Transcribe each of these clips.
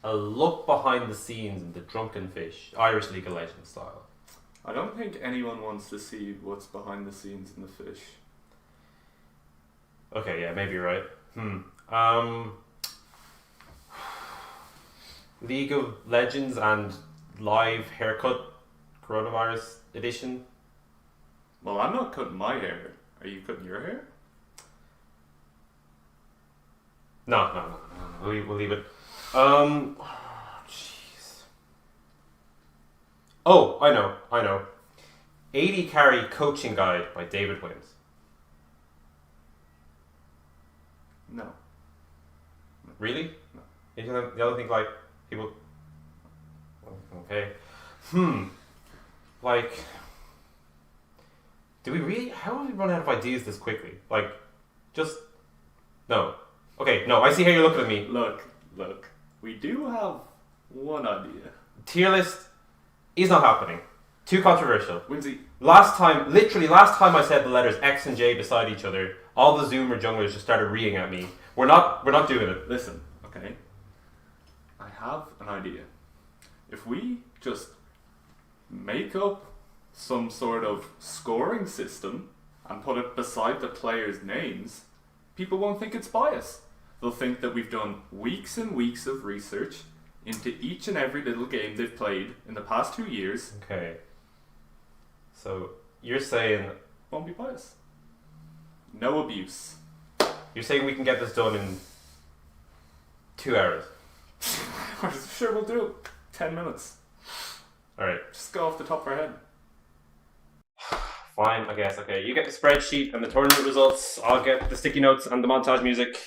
a look behind the scenes in the Drunken Fish, Irish League of Legends style. I don't think anyone wants to see what's behind the scenes in the fish. Okay, yeah, maybe you're right. League of Legends and live haircut coronavirus edition. Well, I'm not cutting my hair. Are you cutting your hair? No. We'll leave it. Jeez. Oh, I know. 80 carry coaching guide by David Williams. No. Really? No. You don't think like people? Okay. Like, do we really? How did we run out of ideas this quickly? Like, just no. Okay, no. I see how you're looking at me. Look. We do have one idea. Tier list is not happening. Too controversial. Winsy. Last time I said the letters X and J beside each other, all the Zoomer junglers just started reading at me. We're not doing it. Listen, okay. I have an idea. If we just make up some sort of scoring system and put it beside the players' names, people won't think it's bias. They'll think that we've done weeks and weeks of research into each and every little game they've played in the past 2 years. Okay. So you're saying Won't be biased. No abuse. we can get this done in 2 hours. Sure, we'll do it. 10 minutes. All right. Just go off the top of our head. Fine, I guess. Okay, you get the spreadsheet and the tournament results. I'll get the sticky notes and the montage music.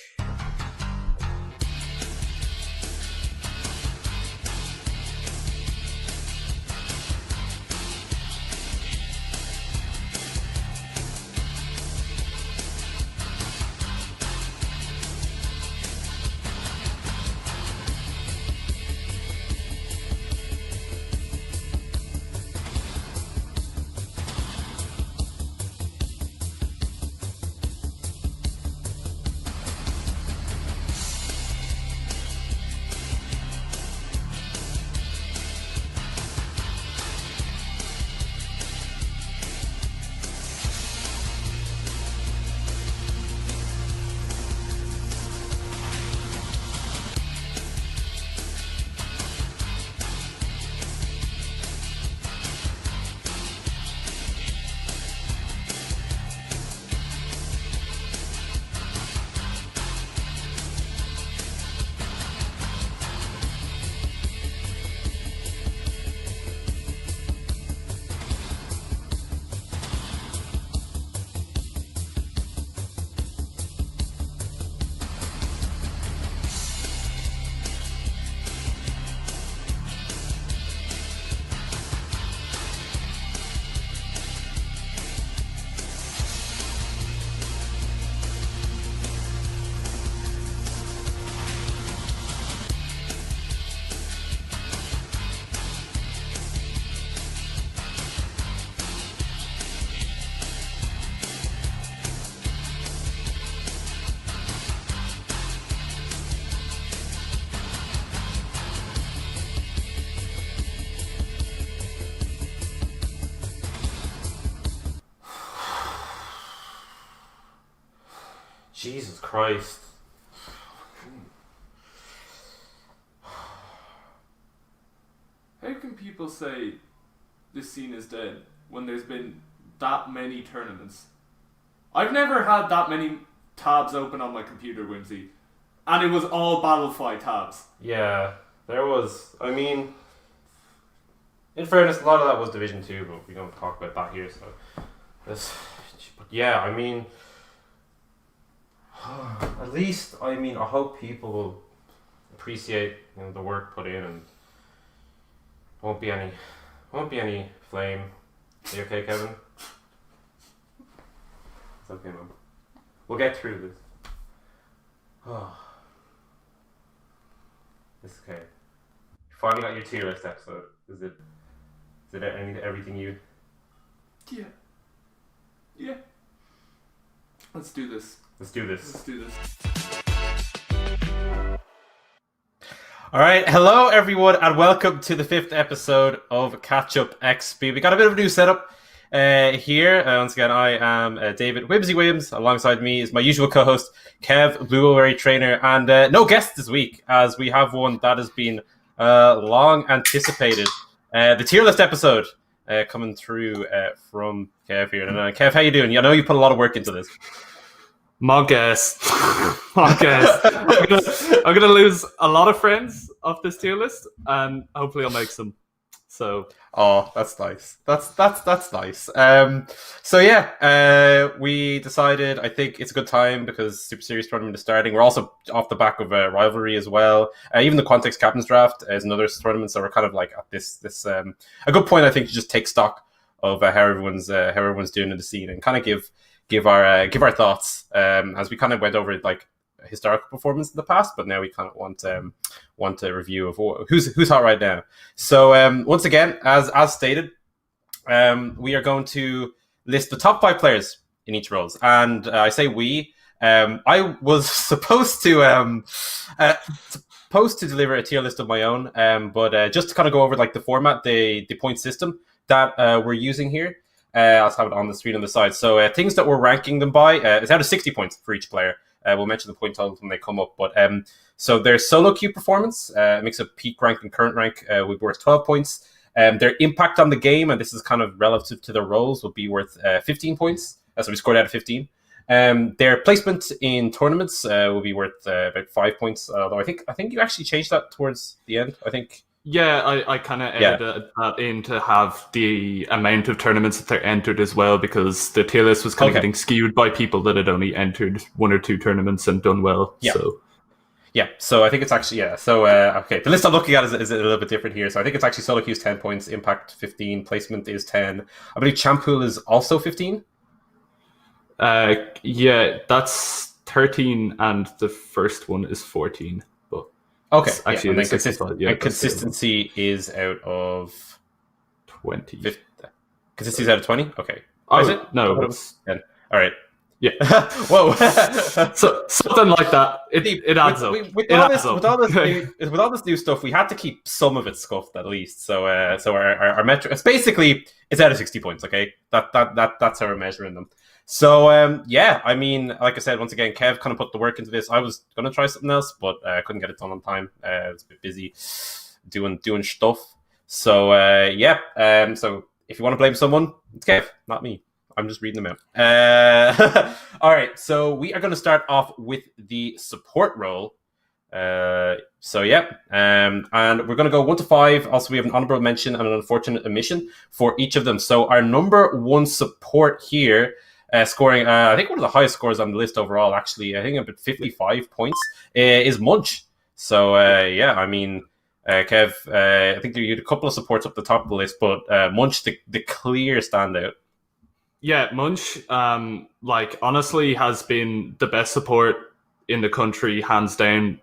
Jesus Christ. How can people say this scene is dead when there's been that many tournaments? I've never had that many tabs open on my computer, Whimsy. And it was all Battlefy tabs. Yeah, there was. I mean, in fairness, a lot of that was Division 2, but we don't talk about that here, so. But yeah, I mean, at least, I hope people will appreciate the work put in, and won't be any flame. Are you okay, Kevin? It's okay, man. We'll get through this. It's okay. You finally got your tier list episode. Is it everything you? Yeah. Let's do this. All right, hello everyone, and welcome to the 5th episode of Catchup XP. We got a bit of a new setup here. Once again, I am David Whimsy Williams. Alongside me is my usual co-host, Kev, Blueberry Trainer, and no guest this week, as we have one that has been long anticipated. The tier list episode coming through from Kev here. And Kev, how you doing? I know you put a lot of work into this. My guess. I'm gonna lose a lot of friends off this tier list, and hopefully I'll make some. So, that's nice. That's nice. We decided. I think it's a good time because Super Series tournament is starting. We're also off the back of a rivalry as well. Even the Quantex Captain's Draft is another tournament, so we're kind of like at this a good point, I think, to just take stock of how everyone's doing in the scene and kind of give our thoughts as we kind of went over like historical performance in the past, but now we kind of want a review of who's hot right now. So once again, as stated, we are going to list the top 5 players in each roles, and I say we. I was supposed to deliver a tier list of my own, but just to kind of go over like the format, the point system that we're using here. I'll have it on the screen on the side. So things that we're ranking them by, it's out of 60 points for each player. We'll mention the point totals when they come up. But so their solo queue performance, a mix of peak rank and current rank, will be worth 12 points. Their impact on the game, and this is kind of relative to their roles, will be worth 15 points. So we scored out of 15. Their placement in tournaments will be worth about 5 points. Although I think you actually changed that towards the end. I think. Yeah, I kind of edited that in to have the amount of tournaments that they're entered as well, because the tier list was kind of getting skewed by people that had only entered 1 or 2 tournaments and done well. Yeah. So I think it's actually, So, okay, the list I'm looking at is a little bit different here. So I think it's actually solo queue is 10 points, impact 15, placement is 10. I believe Champool is also 15. Yeah, that's 13, and the first one is 14. Okay, actually, and then consistency is out of 20. Consistency is out of 20? Okay. Is it? No, it's 10. All right. Yeah. Whoa. So something like that. It adds up. With all this new stuff, we had to keep some of it scuffed at least. So our metric, it's out of 60 points. Okay, that's how we're measuring them. So I mean, like I said, once again, Kev kind of put the work into this. I was gonna try something else, but I couldn't get it done on time. I was a bit busy doing stuff. So so if you want to blame someone, it's Kev, not me. I'm just reading them out. All right, so we are going to start off with the support role. And we're going to go 1 to 5. Also, we have an honorable mention and an unfortunate omission for each of them. So our number 1 support here, scoring, I think one of the highest scores on the list overall, actually, I think about 55 points, is Munch. So, I mean, Kev, I think you had a couple of supports up the top of the list, but Munch, the clear standout. Yeah, Munch, honestly, has been the best support in the country, hands down,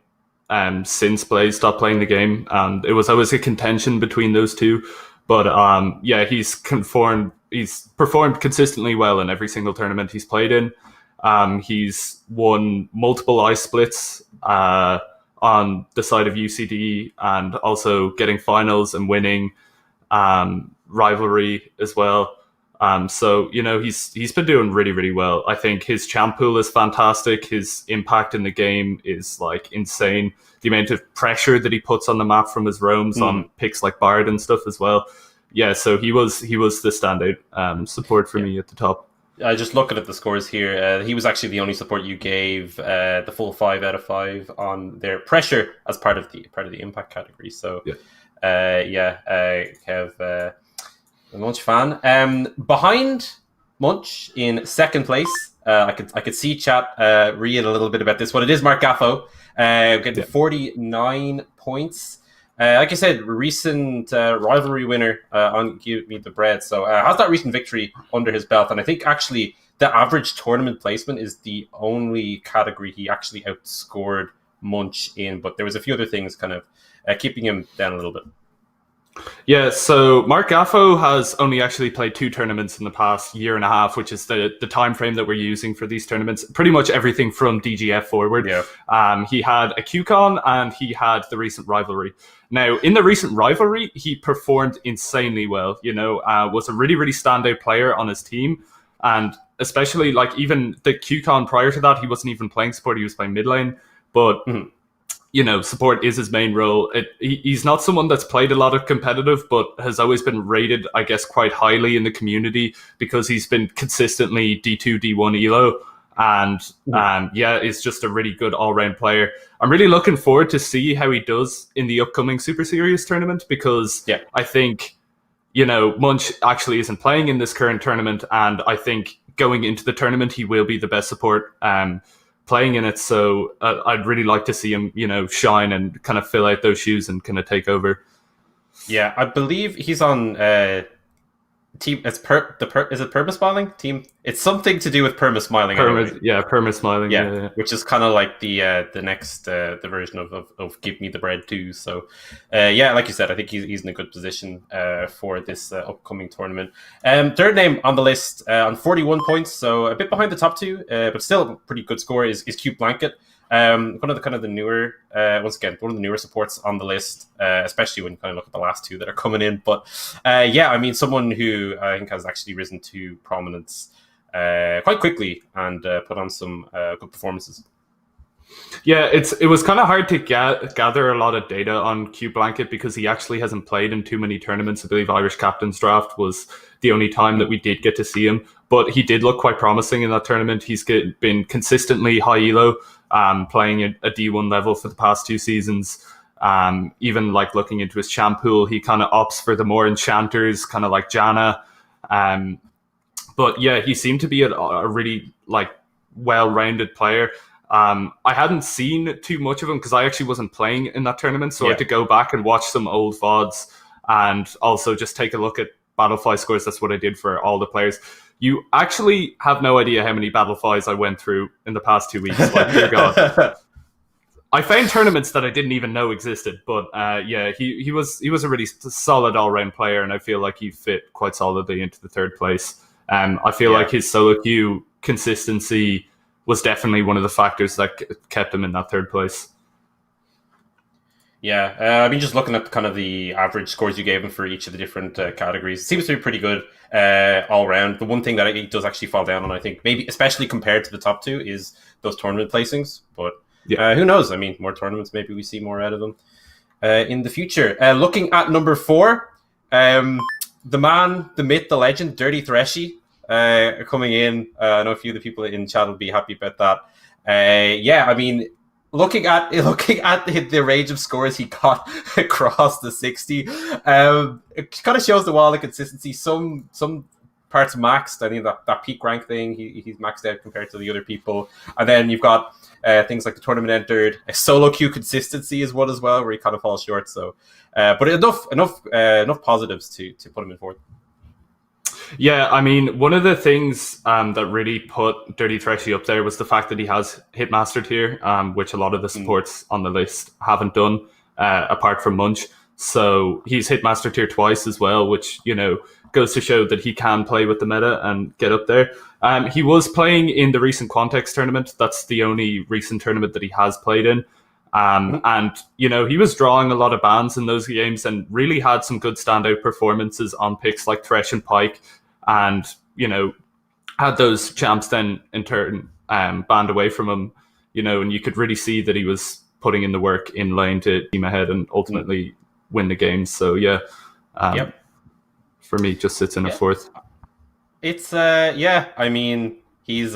since Blaze stopped playing the game. And it was always a contention between those two. But he's performed consistently well in every single tournament he's played in. He's won multiple ice splits on the side of UCD, and also getting finals and winning rivalry as well. He's been doing really, really well. I think his champ pool is fantastic. His impact in the game is like insane. The amount of pressure that he puts on the map from his roams on picks like Bard and stuff as well. Yeah, so he was the standout support for me at the top. Just looking at the scores here, he was actually the only support you gave the full 5 out of 5 on their pressure as part of the impact category. So Kev. A Munch fan. Behind Munch in second place, I could see chat read a little bit about this one. It is Mark Gaffo, getting 49 points. Like I said, recent rivalry winner on Give Me the Bread. So has that recent victory under his belt. And I think actually the average tournament placement is the only category he actually outscored Munch in. But there was a few other things kind of keeping him down a little bit. Yeah, so Mark Gaffo has only actually played 2 tournaments in the past year and a half, which is the time frame that we're using for these tournaments. Pretty much everything from DGF forward. Yeah. He had a QCon and he had the recent rivalry. Now, in the recent rivalry, he performed insanely well. Was a really, really standout player on his team, and especially like even the QCon prior to that, he wasn't even playing support; he was playing mid lane, but. Mhm. Support is his main role. He's not someone that's played a lot of competitive, but has always been rated, I guess, quite highly in the community because he's been consistently D2, D1 elo. And is just a really good all-round player. I'm really looking forward to see how he does in the upcoming Super Series tournament because I think, Munch actually isn't playing in this current tournament, and I think going into the tournament, he will be the best support playing in it. So I'd really like to see him, shine and kind of fill out those shoes and kind of take over. Yeah, I believe he's on team. It's is it permasmiling team? It's something to do with permasmiling. Anyway. Yeah, permasmiling. Yeah, which is kind of like the next the version of Give Me the Bread too. So like you said, I think he's in a good position for this upcoming tournament. Third name on the list on 41 points, so a bit behind the top two, but still a pretty good score is Cute Blanket. One of the newer, once again, one of the newer supports on the list, especially when you kind of look at the last two that are coming in. But someone who I think has actually risen to prominence quite quickly and put on some good performances. Yeah, it was kind of hard to gather a lot of data on Q Blanket because he actually hasn't played in too many tournaments. I believe Irish Captain's Draft was the only time that we did get to see him, but he did look quite promising in that tournament. He's been consistently high elo, playing a D1 level for the past 2 seasons. Even like looking into his champ pool, he kind of opts for the more enchanters, kind of like Janna. But yeah, he seemed to be a really like well-rounded player. I hadn't seen too much of him because I actually wasn't playing in that tournament, so I had to go back and watch some old VODs and also just take a look at Battlefy scores. That's what I did for all the players. You actually have no idea how many Battlefys I went through in the past 2 weeks. Like, dear God. I found tournaments that I didn't even know existed, but he was a really solid all-round player, and I feel like he fit quite solidly into the third place. I feel like his solo queue consistency was definitely one of the factors that kept him in that third place. Yeah, I mean, just looking at kind of the average scores you gave him for each of the different categories, seems to be pretty good all around. The one thing that it does actually fall down on, I think, maybe especially compared to the top two, is those tournament placings. But who knows? I mean, more tournaments, maybe we see more out of them in the future. Looking at number 4, the man, the myth, the legend, Dirty Threshy, coming in. I know a few of the people in chat will be happy about that. I mean, looking at the range of scores he got across the 60, it kind of shows the wall of consistency. Some parts maxed. I think that peak rank thing, he's maxed out compared to the other people. And then you've got things like the tournament entered. A solo queue consistency is one as well, where he kind of falls short. So, but enough positives to put him in fourth. Yeah, I mean, one of the things that really put Dirty Threshy up there was the fact that he has Hitmaster tier, which a lot of the supports on the list haven't done, apart from Munch. So he's Hitmaster tier twice as well, which, goes to show that he can play with the meta and get up there. He was playing in the recent Quantex tournament. That's the only recent tournament that he has played in. And, he was drawing a lot of bans in those games and really had some good standout performances on picks like Thresh and Pike, and, had those champs then in turn banned away from him, and you could really see that he was putting in the work in lane to team ahead and ultimately win the game. So, for me, just sits in a fourth. It's, I mean, he's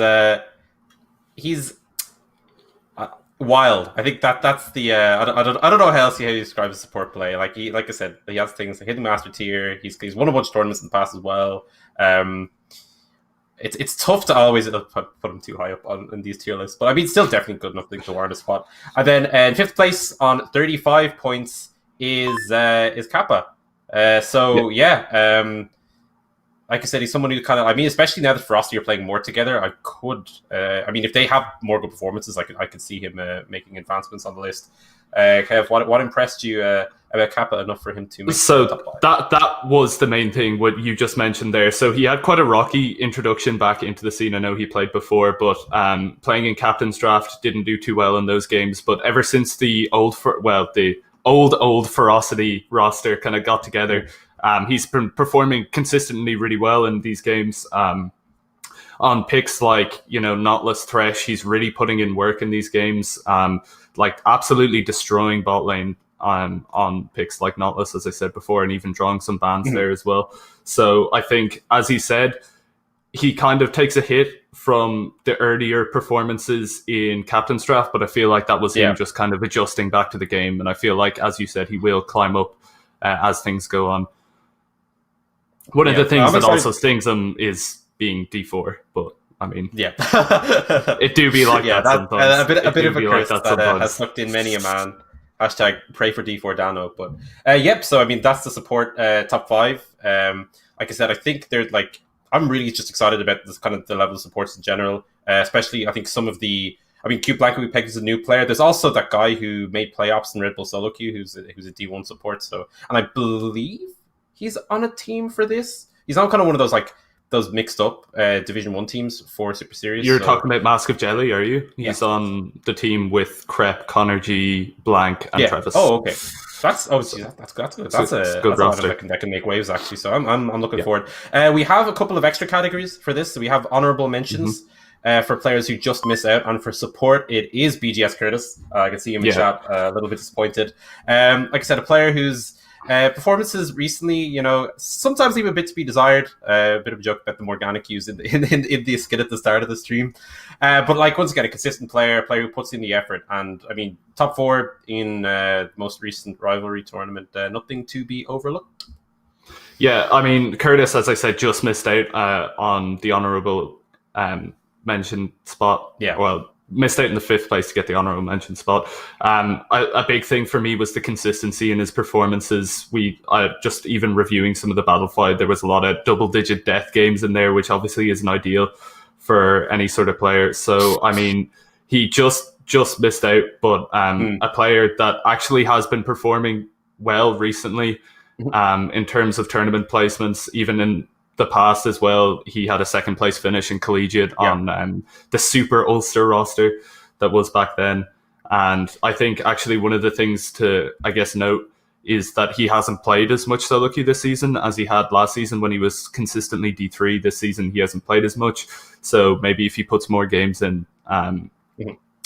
wild. I think that's the I don't know how you describe his support play. Like I said, he has things like hitting master tier. He's won a bunch of tournaments in the past as well. It's tough to always put him too high up in these tier lists, but I mean, still definitely good enough to warrant a spot. And then in fifth place on 35 points is Kappa. Like I said, he's someone who kind of, I mean, especially now that Frosty are playing more together, I could, if they have more good performances, I could see him making advancements on the list. Kev, what impressed you about Kappa enough for him to make the top 5? That was the main thing, what you just mentioned there. So he had quite a rocky introduction back into the scene. I know he played before, but playing in Captain's Draft didn't do too well in those games. But ever since the old Ferocity roster kind of got together, he's been performing consistently really well in these games. On picks like, Nautilus Thresh, he's really putting in work in these games, like absolutely destroying bot lane on picks like Nautilus, as I said before, and even drawing some bans there as well. So I think, as he said, he kind of takes a hit from the earlier performances in Captain's Draft, but I feel like that was him just kind of adjusting back to the game. And I feel like, as you said, he will climb up as things go on. One of the things that also stings him is being D4, but I mean, it do be like that sometimes. A bit of a curse that has sucked in many a man. Hashtag pray for D4 Dano. But so I mean, that's the support top 5. Like I said, I think they're like, I'm really just excited about this kind of the level of supports in general, especially I think some of the, Q Blanco we pegged as a new player. There's also that guy who made playoffs in Red Bull Solo Queue who's a D1 support. So, and I believe he's on a team for this. He's on kind of one of those like those mixed up Division 1 teams for Super Series. You're talking about Mask of Jelly, are you? He's on the team with Crep, Connor G, Blank, and Travis. Oh, okay. That's good. That's a good roster that can make waves actually. So I'm looking forward. We have a couple of extra categories for this. So we have honorable mentions for players who just miss out, and for support it is BGS Curtis. I can see him in chat, a little bit disappointed. Like I said, a player whose performances recently, sometimes leave a bit to be desired. A bit of a joke about the Morgana cues in the skit at the start of the stream. But like, once again, a consistent player who puts in the effort. And I mean, top 4 in the most recent rivalry tournament, nothing to be overlooked. Yeah, I mean, Curtis, as I said, just missed out on the honorable mention spot. Yeah. Well, missed out in the 5th place to get the honorable mention spot. A big thing for me was the consistency in his performances. Just even reviewing some of the Battlefield, there was a lot of double-digit death games in there, which obviously isn't ideal for any sort of player. So, I mean, he just missed out, but a player that actually has been performing well recently in terms of tournament placements, even in the past as well. He had a 2nd place finish in Collegiate on the Super Ulster roster that was back then. And I think actually one of the things to, I guess, note is that he hasn't played as much solo queue this season as he had last season when he was consistently D3. This season he hasn't played as much. So maybe if he puts more games in,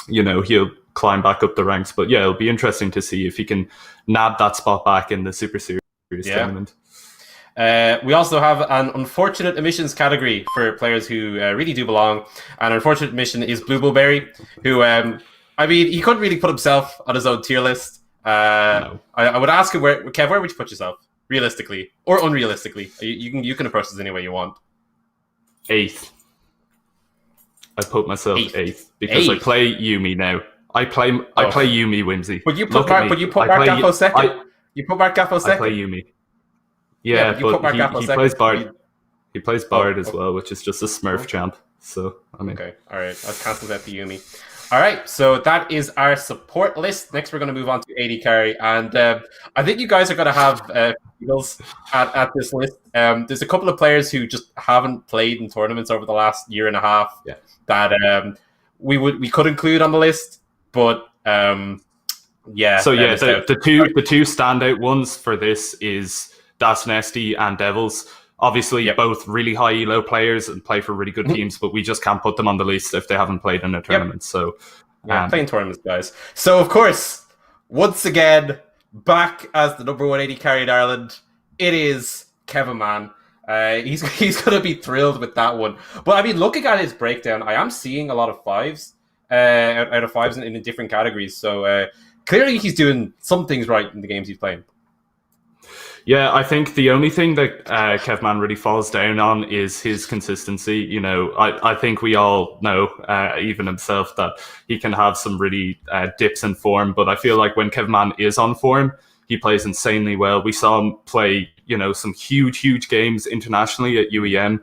he'll climb back up the ranks. But yeah, it'll be interesting to see if he can nab that spot back in the Super Series tournament. We also have an unfortunate omissions category for players who really do belong. An unfortunate omission is Blue Bullberry, who, he couldn't really put himself on his own tier list. No. I would ask him, Kev, where would you put yourself? Realistically or unrealistically? You can approach this any way you want. 8th. I put myself 8th because I play Yumi now. I play Yumi Whimsy. But you put Mark Gaffo second. You put Mark Gaffo second. I play Yumi. Yeah, but he plays Bard. He plays Bard as well, which is just a Smurf champ. So, I mean... Okay, all right. I'll cancel that to Yumi. All right, so that is our support list. Next, we're going to move on to AD carry. And I think you guys are going to have feels at this list. There's a couple of players who just haven't played in tournaments over the last year and a half that we could include on the list. But, So, the two standout ones for this is Das Nesty and Devils. Obviously, both really high elo players and play for really good teams, but we just can't put them on the list if they haven't played in a tournament. So, playing tournaments, guys. So, of course, once again, back as the number 180 carry in Ireland, it is Kevin Mann. He's going to be thrilled with that one. But I mean, looking at his breakdown, I am seeing a lot of 5s out of 5s in different categories. So clearly, he's doing some things right in the games he's playing. Yeah, I think the only thing that Kevman really falls down on is his consistency. You know, I think we all know, even himself, that he can have some really dips in form. But I feel like when Kevman is on form, he plays insanely well. We saw him play, some huge games internationally at UEM,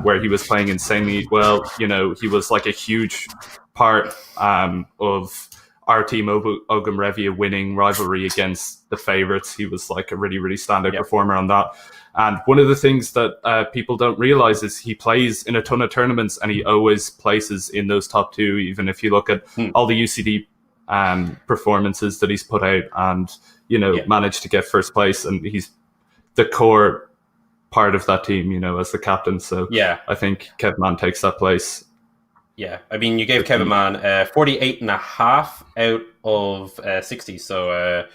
where he was playing insanely well. He was like a huge part of our team Ogum Revia winning rivalry against the favorites. He was like a really, really standout performer on that. And one of the things that people don't realize is he plays in a ton of tournaments and he always places in those top two, even if you look at all the UCD performances that he's put out and, managed to get first place. And he's the core part of that team, as the captain. So I think Kevin Mann takes that place. Yeah, I mean, you gave Kevin Mann 48.5 out of 60. So,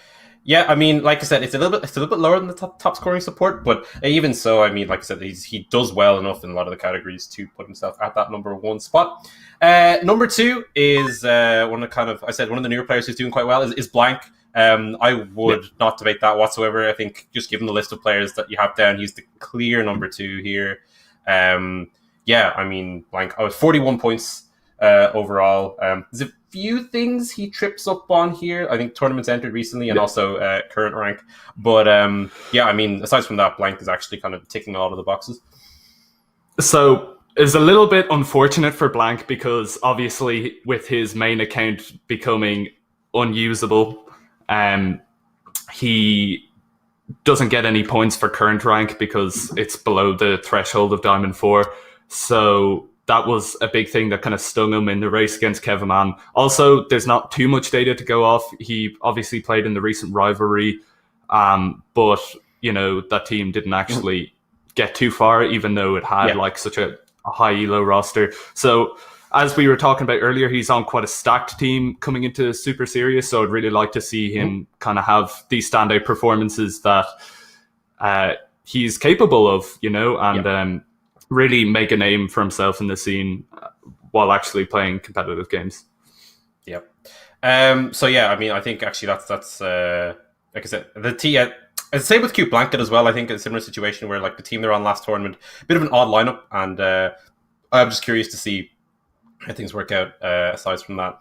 I mean, like I said, it's a little bit lower than the top scoring support, but even so, I mean, like I said, he does well enough in a lot of the categories to put himself at that number one spot. Number two is one of the newer players who's doing quite well is Blank. I would not debate that whatsoever. I think just given the list of players that you have down, he's the clear number two here. I mean, Blank, 41 points overall. There's a few things he trips up on here. I think tournaments entered recently and also current rank. But I mean, aside from that, Blank is actually kind of ticking a lot of the boxes. So it's a little bit unfortunate for Blank because obviously with his main account becoming unusable, he doesn't get any points for current rank because it's below the threshold of Diamond 4. So that was a big thing that kind of stung him in the race against Kevin Mann. Also, there's not too much data to go off. He obviously played in the recent rivalry, but that team didn't actually get too far, even though it had like such a high elo roster. So as we were talking about earlier, he's on quite a stacked team coming into Super Series. So I'd really like to see him kind of have these standout performances that he's capable of, and really make a name for himself in the scene while actually playing competitive games. Yep. I mean, I think actually that's like I said, the same with Cute Blanket as well. I think a similar situation where like the team they're on last tournament, a bit of an odd lineup, and I'm just curious to see how things work out aside from that.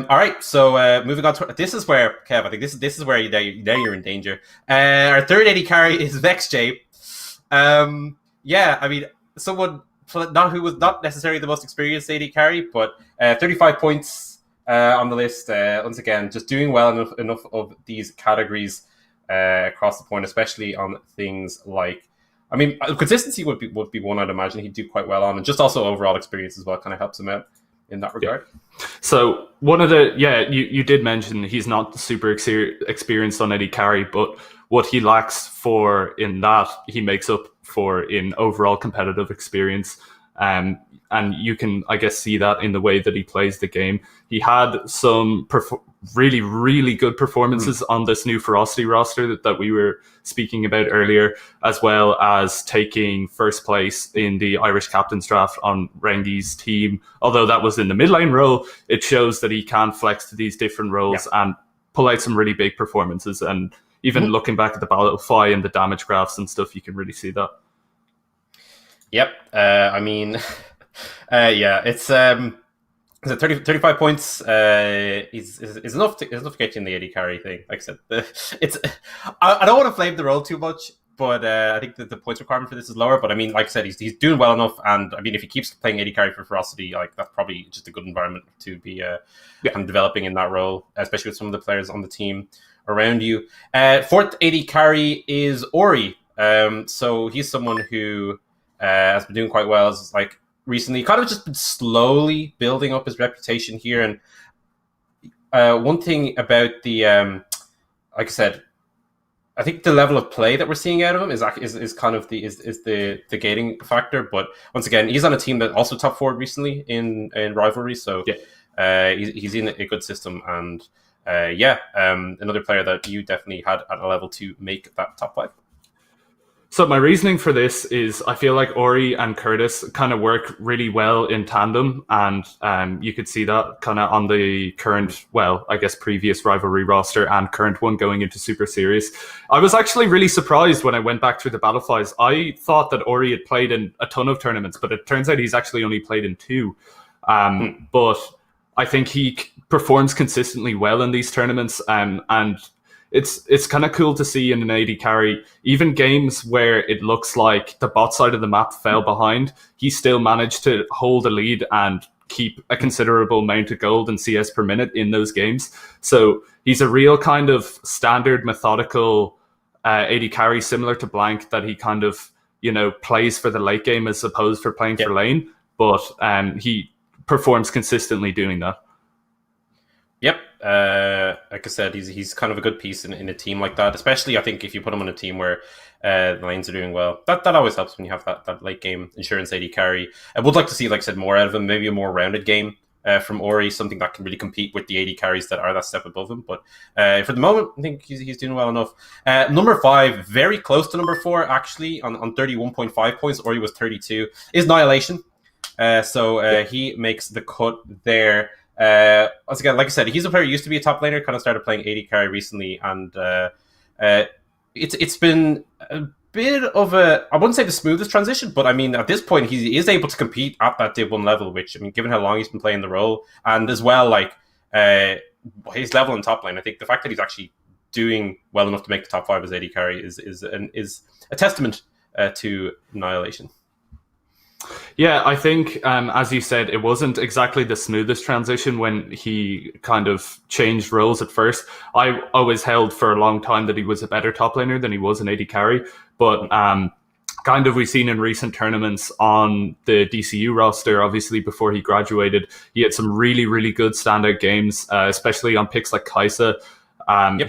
All right, so moving on to this is where Kev, I think this is where you're in danger. Our third AD carry is VexJ. I mean, someone who was not necessarily the most experienced AD carry, but 35 points on the list. Once again, just doing well enough of these categories across the point, especially on things like, I mean, consistency would be one I'd imagine he'd do quite well on, and just also overall experience as well kind of helps him out in that regard. So one of the you did mention he's not super experienced on AD carry, but what he lacks for in that he makes up for in overall competitive experience. And you can, I guess, see that in the way that he plays the game. He had some really, really good performances on this new Ferocity roster that we were speaking about earlier, as well as taking first place in the Irish Captain's Draft on Rengi's team. Although that was in the mid lane role, it shows that he can flex to these different roles and pull out some really big performances. And even looking back at the Battle of Phi and the damage graphs and stuff, you can really see that. Yep. I mean, it's 35 points is enough to get you in the AD carry thing. Like I said, I don't want to flame the role too much, but I think that the points requirement for this is lower. But I mean, like I said, he's doing well enough, and I mean, if he keeps playing AD carry for Ferocity, like that's probably just a good environment to be kind of developing in that role, especially with some of the players on the team around you. Fourth AD carry is Ori. So he's someone who has been doing quite well. Is like recently, kind of just been slowly building up his reputation here. And one thing about the, like I said, I think the level of play that we're seeing out of him is kind of the gating factor. But once again, he's on a team that also top 4 recently in rivalry, so he's in a good system. And another player that you definitely had at a level to make that top 5. So my reasoning for this is I feel like Ori and Curtis kind of work really well in tandem, and you could see that kind of on the current, well, I guess previous rivalry roster and current one going into Super Series. I was actually really surprised when I went back through the battle files. I thought that Ori had played in a ton of tournaments, but it turns out he's actually only played in 2. But I think he performs consistently well in these tournaments, and it's kind of cool to see in an AD carry, even games where it looks like the bot side of the map fell behind, he still managed to hold a lead and keep a considerable amount of gold and CS per minute in those games. So he's a real kind of standard methodical AD carry, similar to Blank, that he kind of, plays for the late game as opposed for playing for lane. But he performs consistently doing that. Yep. Like I said, he's kind of a good piece in a team like that, especially I think if you put him on a team where the lanes are doing well. That always helps when you have that late game insurance AD carry. I would like to see, like I said, more out of him, maybe a more rounded game from Ori, something that can really compete with the AD carries that are that step above him. But for the moment, I think he's doing well enough. Number 5, very close to number 4, actually, on 31.5 points. Ori was 32, is Annihilation. So he makes the cut there. Once again, like I said, he's a player who used to be a top laner, kind of started playing AD carry recently, and it's been a bit of a, I wouldn't say the smoothest transition, but I mean, at this point, he is able to compete at that Div 1 level, which, I mean, given how long he's been playing the role, and as well, like, his level in top lane, I think the fact that he's actually doing well enough to make the top 5 as AD carry is a testament to Annihilation. Yeah, I think, as you said, it wasn't exactly the smoothest transition when he kind of changed roles at first. I always held for a long time that he was a better top laner than he was an AD carry, but kind of we've seen in recent tournaments on the DCU roster, obviously before he graduated, he had some really, really good standout games, especially on picks like Kai'Sa.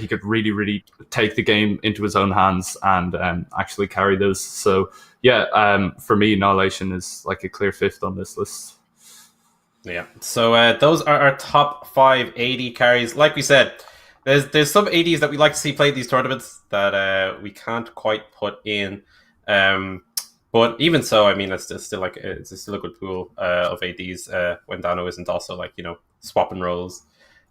He could really, really take the game into his own hands and actually carry those. So yeah, for me, Annihilation is like a clear 5th on this list. Yeah, so those are our top 5 AD carries. Like we said, there's some ADs that we like to see play these tournaments that we can't quite put in. But even so, I mean, it's still a good pool of ADs when Dano isn't also, like, swapping roles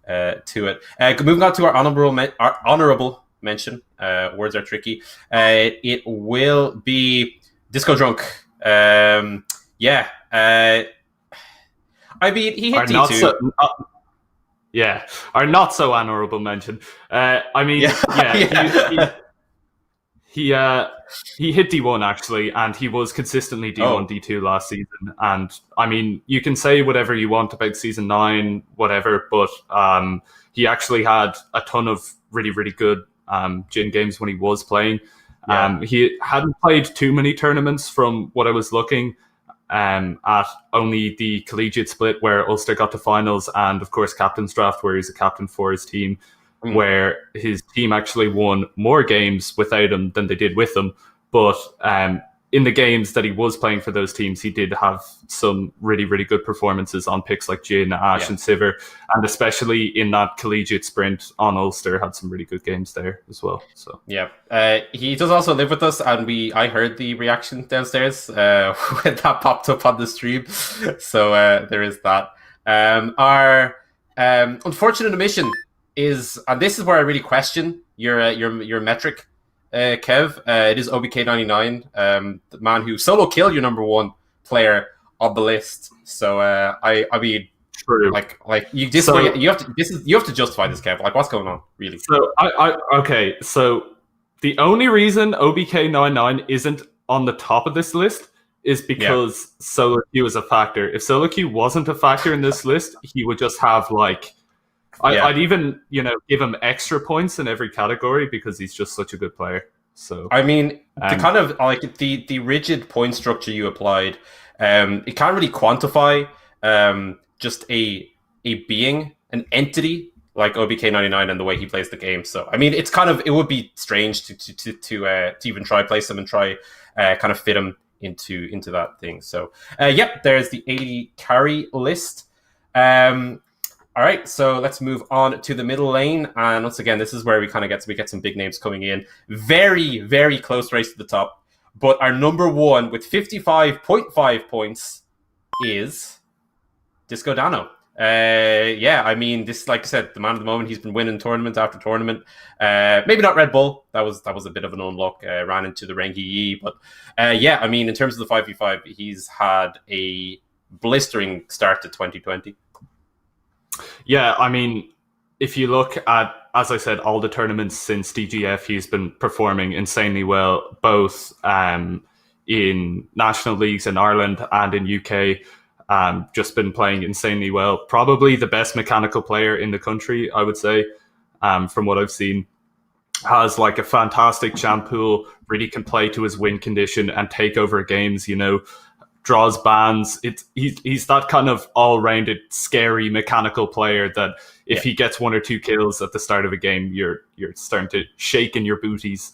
to it. Moving on to our honorable mention. Words are tricky. It will be Disco Drunk. I mean, he hit D2. Our not so honorable mention. I mean, he hit D1 actually, and he was consistently D1, D2 last season. And I mean, you can say whatever you want about season 9, whatever, but he actually had a ton of really, really good Jhin games when he was playing. He hadn't played too many tournaments from what I was looking at, only the collegiate split where Ulster got to finals, and of course captain's draft where he's a captain for his team, where his team actually won more games without him than they did with him. But in the games that he was playing for those teams, he did have some really, really good performances on picks like Jhin, Ashe, and Sivir, and especially in that collegiate sprint on Ulster, had some really good games there as well. So yeah, he does also live with us, and I heard the reaction downstairs when that popped up on the stream. So there is that. Our unfortunate omission is, and this is where I really question your metric, Kev. It is OBK99, the man who solo killed your number 1 player on the list. So I mean, true. Like you have to justify this, Kev. Like, what's going on, really? So okay. So the only reason OBK99 isn't on the top of this list is because solo queue is a factor. If solo queue wasn't a factor in this list, he would just have like. I'd even, give him extra points in every category because he's just such a good player. So I mean, the kind of like the rigid point structure you applied, it can't really quantify just a being, an entity like OBK99 and the way he plays the game. So I mean, it would be strange to even try place him and try kind of fit him into that thing. So there's the 80 carry list. All right, so let's move on to the middle lane. And once again, this is where we get some big names coming in. Very, very close race to the top. But our number 1 with 55.5 points is Disco Dano. I mean, this, like I said, the man of the moment. He's been winning tournament after tournament. Maybe not Red Bull. That was a bit of an unluck. Ran into the Rengi Yi. But I mean, in terms of the 5v5, he's had a blistering start to 2020. Yeah, I mean, if you look at, as I said, all the tournaments since DGF, he's been performing insanely well, both in national leagues in Ireland and in UK. just been playing insanely well. Probably the best mechanical player in the country, I would say, from what I've seen. Has like a fantastic champ pool, really can play to his win condition and take over games, draws bans. He's that kind of all-rounded, scary mechanical player that if he gets 1 or 2 kills at the start of a game, you're starting to shake in your booties.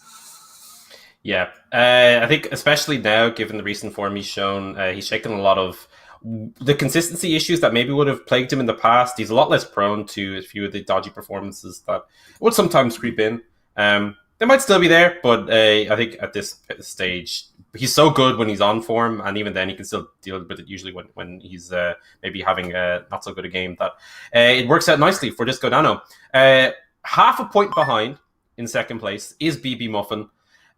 Yeah, I think especially now, given the recent form he's shown, he's shaken a lot of the consistency issues that maybe would have plagued him in the past. He's a lot less prone to a few of the dodgy performances that would sometimes creep in. They might still be there, but I think at this stage, he's so good when he's on form, and even then he can still deal with it usually when he's maybe having not so good a game, that it works out nicely for Disco Dano. Half a point behind in second place is BB Muffin.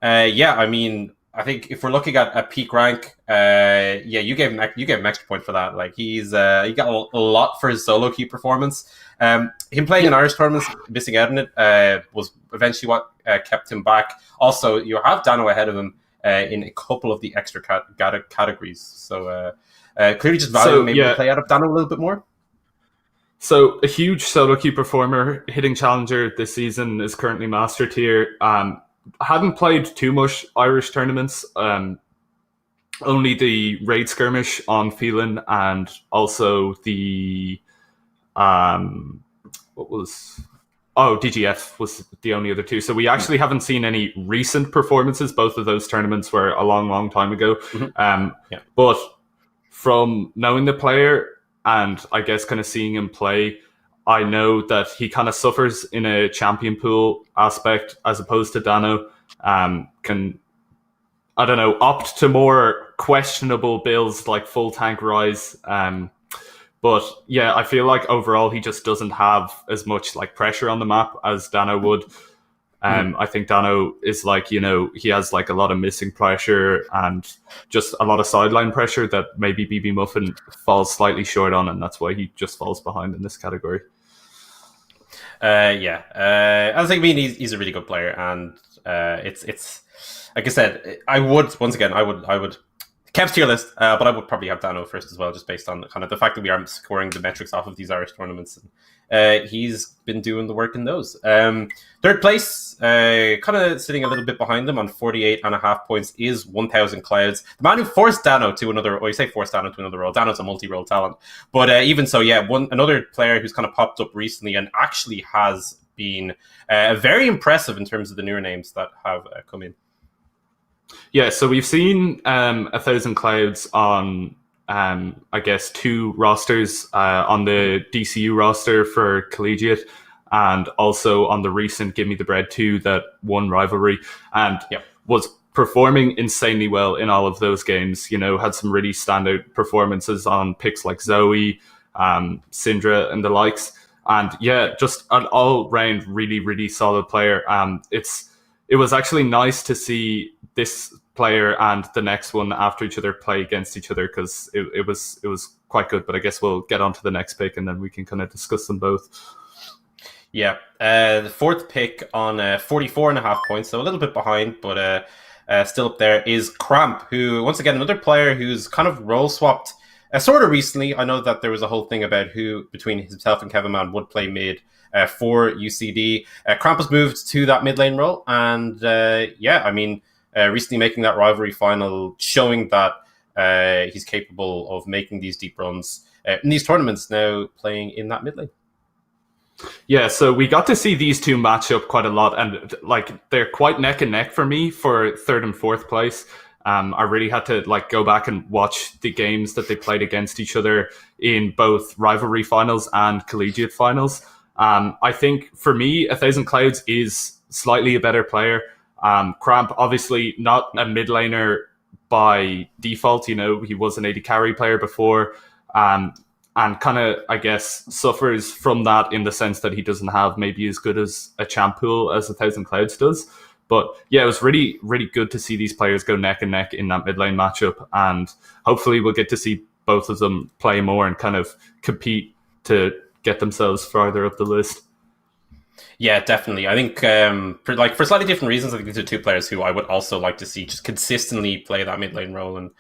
I mean, I think if we're looking at a peak rank, you gave him extra point for that. Like he got a lot for his solo queue performance. Him playing in Irish tournaments, missing out on it, was eventually what kept him back. Also, you have Dano ahead of him in a couple of the extra categories. So clearly just valuing the play out of Dano a little bit more. So a huge solo queue performer, hitting challenger this season, is currently master tier. Hadn't played too much Irish tournaments, only the raid skirmish on Phelan and also the DGF was the only other two. So we actually haven't seen any recent performances. Both of those tournaments were a long time ago. But from knowing the player and I guess kind of seeing him play, I know that he kind of suffers in a champion pool aspect as opposed to Dano. Can, I don't know, opt to more questionable builds like full tank Rise. But yeah, I feel like overall he just doesn't have as much like pressure on the map as Dano would. I think Dano is like, he has like a lot of missing pressure and just a lot of sideline pressure that maybe BB Muffin falls slightly short on, and that's why he just falls behind in this category. I think he's a really good player, and it's like I said, I would Kev's tier list, but I would probably have Dano first as well, just based on kind of the fact that we are scoring the metrics off of these Irish tournaments. He's been doing the work in those. Third place, kind of sitting a little bit behind them on 48.5 points, is 1000 Clouds. The man who forced Dano to another, or you say forced Dano to another role. Dano's a multi-role talent. But even so, another player who's kind of popped up recently and actually has been very impressive in terms of the newer names that have come in. Yeah, so we've seen 1000 Clouds on, I guess, 2 rosters, on the DCU roster for Collegiate and also on the recent Give Me the Bread 2 that won Rivalry, and was performing insanely well in all of those games. Had some really standout performances on picks like Zoe, Syndra and the likes. And just an all-round really, really solid player. It was actually nice to see this player and the next one after each other play against each other, because it was quite good. But I guess we'll get on to the next pick and then we can kind of discuss them both. Yeah, the fourth pick on 44.5 points, so a little bit behind, but still up there, is Cramp, who, once again, another player who's kind of role swapped sort of recently. I know that there was a whole thing about who between himself and Kevin Mann would play mid for UCD. Cramp has moved to that mid lane role, and recently making that rivalry final, showing that he's capable of making these deep runs in these tournaments, now playing in that mid lane. Yeah, so we got to see these two match up quite a lot, and like they're quite neck and neck for me for third and fourth place. I really had to go back and watch the games that they played against each other in both rivalry finals and collegiate finals. I think for me, 1000 Clouds is slightly a better player. Cramp, obviously not a mid laner by default. He was an AD carry player before. And kind of, I guess, suffers from that in the sense that he doesn't have maybe as good as a champ pool as 1000 Clouds does. But yeah, it was really, really good to see these players go neck and neck in that mid lane matchup. And hopefully we'll get to see both of them play more and kind of compete to get themselves farther up the list. Yeah, definitely. I think for slightly different reasons, I think these are two players who I would also like to see just consistently play that mid lane role. And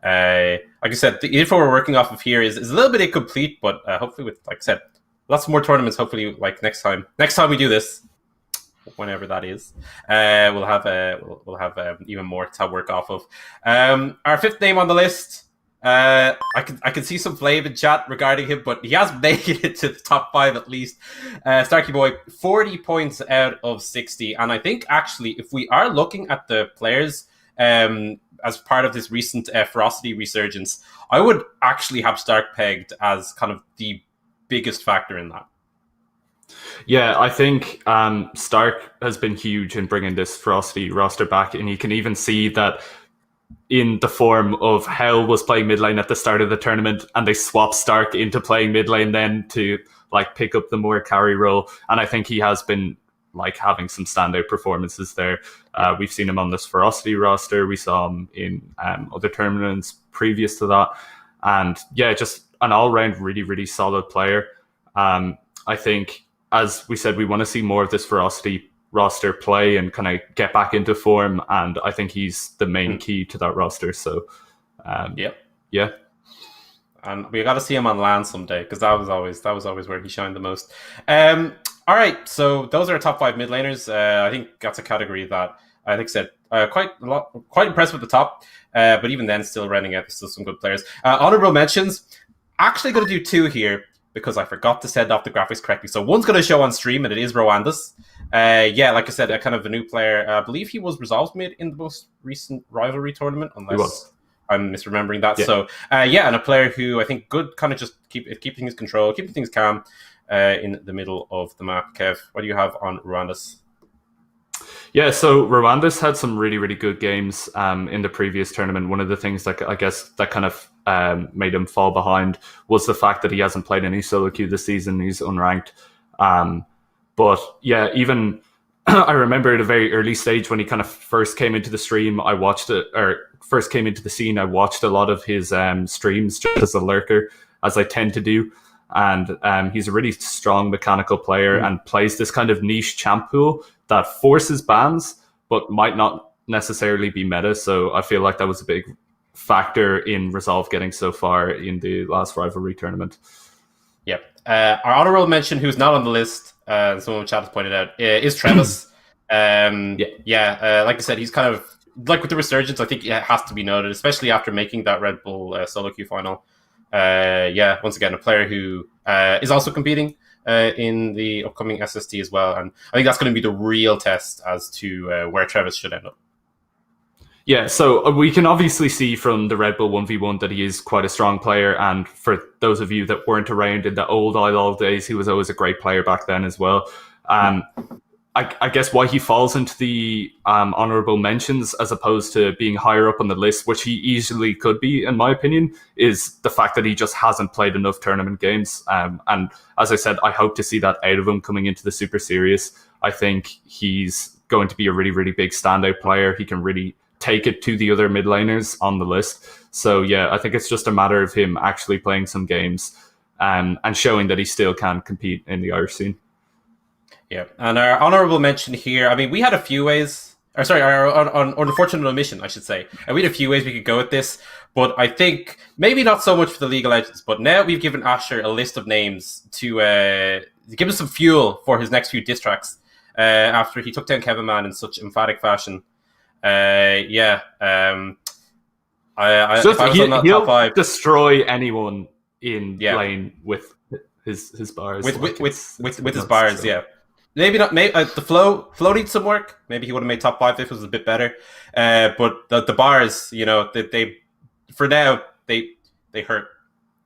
Like I said, the info we're working off of here is a little bit incomplete, but hopefully with, like I said, lots more tournaments. Hopefully, like next time we do this, whenever that is, we'll have even more to work off of. Our fifth name on the list. I can see some flame in chat regarding him, but he has made it to the top 5 at least. Starkey Boy, 40 points out of 60, and I think actually, if we are looking at the players as part of this recent ferocity resurgence, I would actually have Stark pegged as kind of the biggest factor in that. Yeah, I think Stark has been huge in bringing this ferocity roster back, and you can even see that in the form of Hell was playing mid lane at the start of the tournament, and they swapped Stark into playing mid lane then to like pick up the more carry role, and I think he has been like having some standout performances there. We've seen him on this ferocity roster, we saw him in other tournaments previous to that, and yeah, just an all-round really, really solid player. I think, as we said, we want to see more of this ferocity roster play and kind of get back into form, and I think he's the main key to that roster. So yeah, and we got to see him on LAN someday, because that was always where he shined the most. All right, so those are our top 5 mid laners. I think that's a category that I think said quite impressed with the top, but even then, still running out. There's still some good players. Honorable mentions. Actually, going to do 2 here, because I forgot to send off the graphics correctly. So one's going to show on stream, and it is Rwanda's. Yeah, like I said, a kind of a new player. I believe he was Resolve mid in the most recent rivalry tournament, unless I'm misremembering that. Yeah. So, yeah, and a player who I think good, kind of just keeping things control, keeping things calm in the middle of the map. Kev, what do you have on Rwanda's? Yeah, so Rwanda's had some really, really good games in the previous tournament. One of the things that I guess that kind of made him fall behind was the fact that he hasn't played any solo queue this season. He's unranked. But yeah, even I remember at a very early stage when he kind of first came into the stream, I watched it, or first came into the scene, I watched a lot of his streams just as a lurker, as I tend to do. And he's a really strong mechanical player and plays this kind of niche champ pool that forces bans, but might not necessarily be meta. So I feel like that was a big factor in Resolve getting so far in the last rivalry tournament. Yep. Our honorable mention, who's not on the list, someone in chat has pointed out, is Travis. Like I said, he's kind of like with the resurgence. I think it has to be noted, especially after making that Red Bull solo queue final. Once again, a player who is also competing in the upcoming SST as well, and I think that's going to be the real test as to where Travis should end up. Yeah, so we can obviously see from the Red Bull 1v1 that he is quite a strong player, and for those of you that weren't around in the old ILOL days, he was always a great player back then as well. I guess why he falls into the honorable mentions as opposed to being higher up on the list, which he easily could be, in my opinion, is the fact that he just hasn't played enough tournament games. And as I said, I hope to see that out of him coming into the Super Series. I think he's going to be a really, really big standout player. He can really take it to the other mid laners on the list. So yeah, I think it's just a matter of him actually playing some games and showing that he still can compete in the Irish scene. Yeah, and our honorable mention here, I mean, we had a few ways, our unfortunate omission, I should say. And we had a few ways we could go with this, but I think maybe not so much for the League of Legends, but now we've given Asher a list of names to give us some fuel for his next few diss tracks after he took down Kevin Man in such emphatic fashion. He'll top 5, destroy anyone in lane with his bars. With his bars, yeah. Maybe not. Maybe the flow needs some work. Maybe he would have made top 5 if it was a bit better. But the bars, they for now they hurt.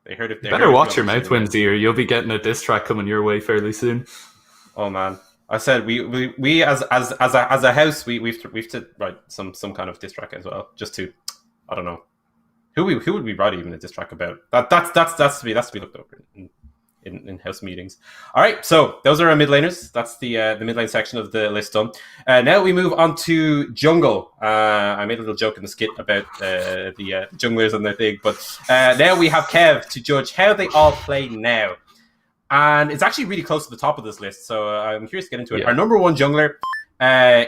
They hurt. If they better watch your mouth, Whimsy, or you'll be getting a diss track coming your way fairly soon. Oh man, I said we as a house we've to write some kind of diss track as well, just to, I don't know, who would we write even a diss track about? That's to be looked over in house meetings. All right, so those are our mid laners. That's the mid lane section of the list done. Now we move on to jungle. I made a little joke in the skit about the junglers and their thing, but now we have Kev to judge how they all play now. And it's actually really close to the top of this list, so I'm curious to get into it. Our number 1 jungler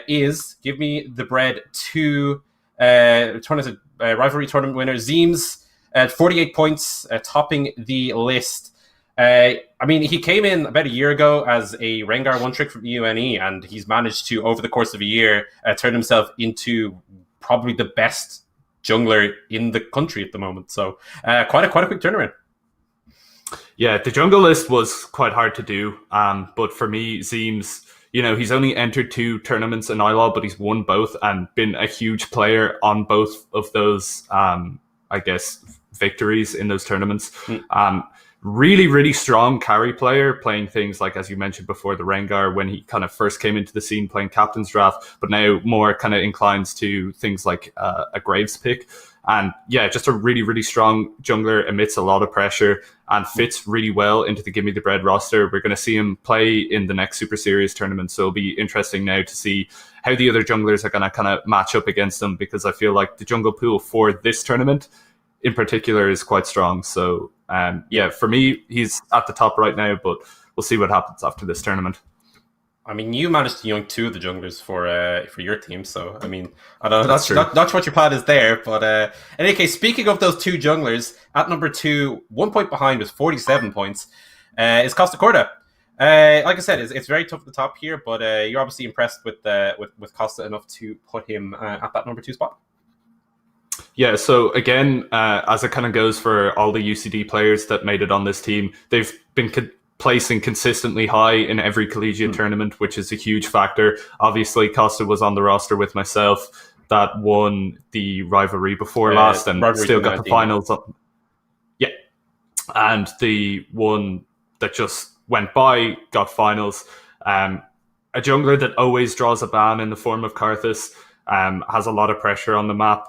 is, give me the bread, to turn us rivalry tournament winner, Zeems, at 48 points, topping the list. I mean, he came in about a year ago as a Rengar one trick from UNE, and he's managed to, over the course of a year, turn himself into probably the best jungler in the country at the moment. So quite a quick turnaround. Yeah, the jungle list was quite hard to do. But for me, Zeems, he's only entered 2 tournaments in ILO, but he's won both and been a huge player on both of those, I guess, victories in those tournaments. Really, really strong carry player, playing things like, as you mentioned before, the Rengar when he kind of first came into the scene, playing Captain's Draft, but now more kind of inclines to things like a Graves pick. And yeah, just a really, really strong jungler, emits a lot of pressure and fits really well into the Gimme the Bread roster. We're going to see him play in the next Super Series tournament, so it'll be interesting now to see how the other junglers are going to kind of match up against them, because I feel like the jungle pool for this tournament in particular is quite strong. So yeah, for me, he's at the top right now, but we'll see what happens after this tournament. I mean, you managed to yoink 2 of the junglers for your team, so I mean, I don't know, not sure what your plan is there, but in any case, speaking of those 2 junglers, at number 2, 1 point behind with 47 points, is Costa Corda. Like I said, it's very tough at the top here, but you're obviously impressed with Costa enough to put him at that number 2 spot. Yeah, so again, as it kind of goes for all the UCD players that made it on this team, they've been placing consistently high in every collegiate tournament, which is a huge factor. Obviously, Costa was on the roster with myself that won the rivalry before last and still got the finals. Yeah, and the one that just went by got finals. A jungler that always draws a ban in the form of Karthus, has a lot of pressure on the map.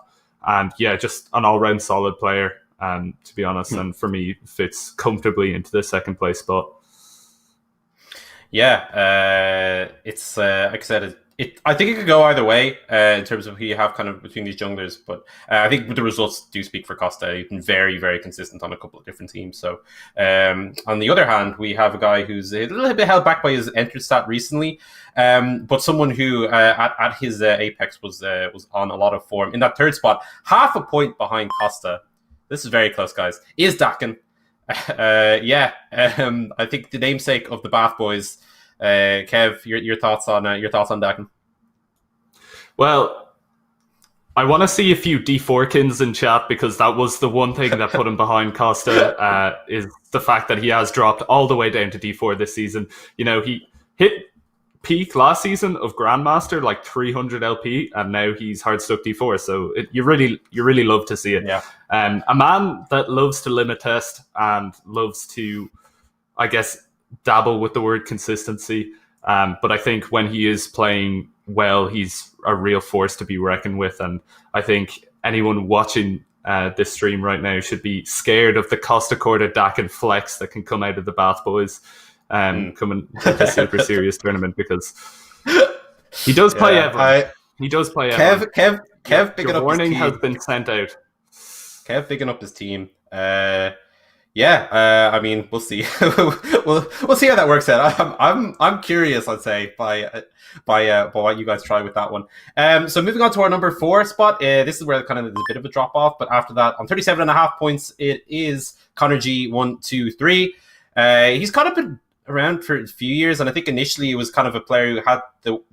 And yeah, just an all-round solid player, to be honest, and for me, fits comfortably into the 2nd place spot. Yeah, it's like I said, I think it could go either way in terms of who you have kind of between these junglers, but I think the results do speak for Costa. He's been very, very consistent on a couple of different teams. So on the other hand, we have a guy who's a little bit held back by his entrance stat recently, but someone who at his apex was on a lot of form. In that 3rd spot, half a point behind Costa. This is very close, guys. Is Dakin. I think the namesake of the Bath Boys. Kev, your thoughts on Dakin? Well, I want to see a few D4kins in chat, because that was the one thing that put him behind Costa, is the fact that he has dropped all the way down to D4 this season. He hit peak last season of Grandmaster, like 300 LP, and now he's hard stuck D4. So you really love to see it. Yeah. A man that loves to limit test and loves to, I guess, dabble with the word consistency. But I think when he is playing well, he's a real force to be reckoned with. And I think anyone watching this stream right now should be scared of the Costa Corda Dakin flex that can come out of the Bath Boys coming to the Super Series tournament, because he does play Evan. He does play Evan. Kev picking up warning his team. has been sent out. Kev picking up his team. I mean, we'll see. we'll see how that works out. I'm curious, I'd say, by what you guys try with that one. So moving on to our number 4 spot. This is where kind of there's a bit of a drop off, but after that, on 37.5 points, it is Connor G 1, 2, 3. He's kind of been around for a few years, and I think initially it was kind of a player who had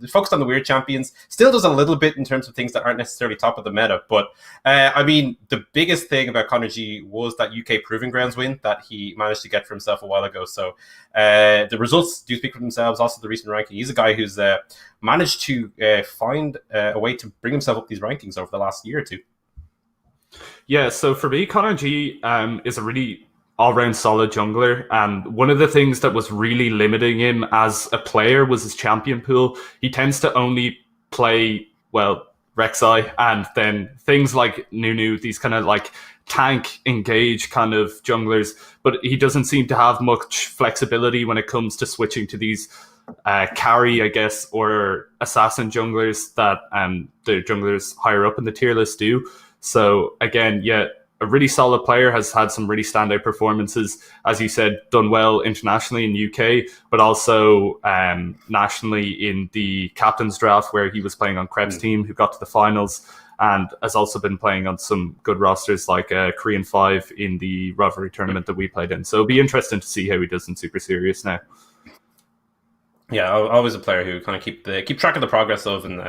focused on the weird champions, still does a little bit in terms of things that aren't necessarily top of the meta, but I mean, the biggest thing about Connor G was that UK Proving Grounds win that he managed to get for himself a while ago. So the results do speak for themselves. Also the recent ranking, he's a guy who's managed to find a way to bring himself up these rankings over the last year or two. Yeah, so for me, Connor G is a really all-round solid jungler, and one of the things that was really limiting him as a player was his champion pool. He tends to only play, well, Rek'Sai, and then things like Nunu, these kind of like tank engage kind of junglers, but he doesn't seem to have much flexibility when it comes to switching to these carry, I guess, or assassin junglers that the junglers higher up in the tier list do. So again, yeah, a really solid player, has had some really standout performances, as you said, done well internationally in UK, but also nationally in the captain's draft where he was playing on Krebs' team, who got to the finals. and has also been playing on some good rosters like Korean 5 in the rivalry tournament that we played in. So it'll be interesting to see how he does in Super Series now. Yeah, always a player who kind of keep track of the progress of, and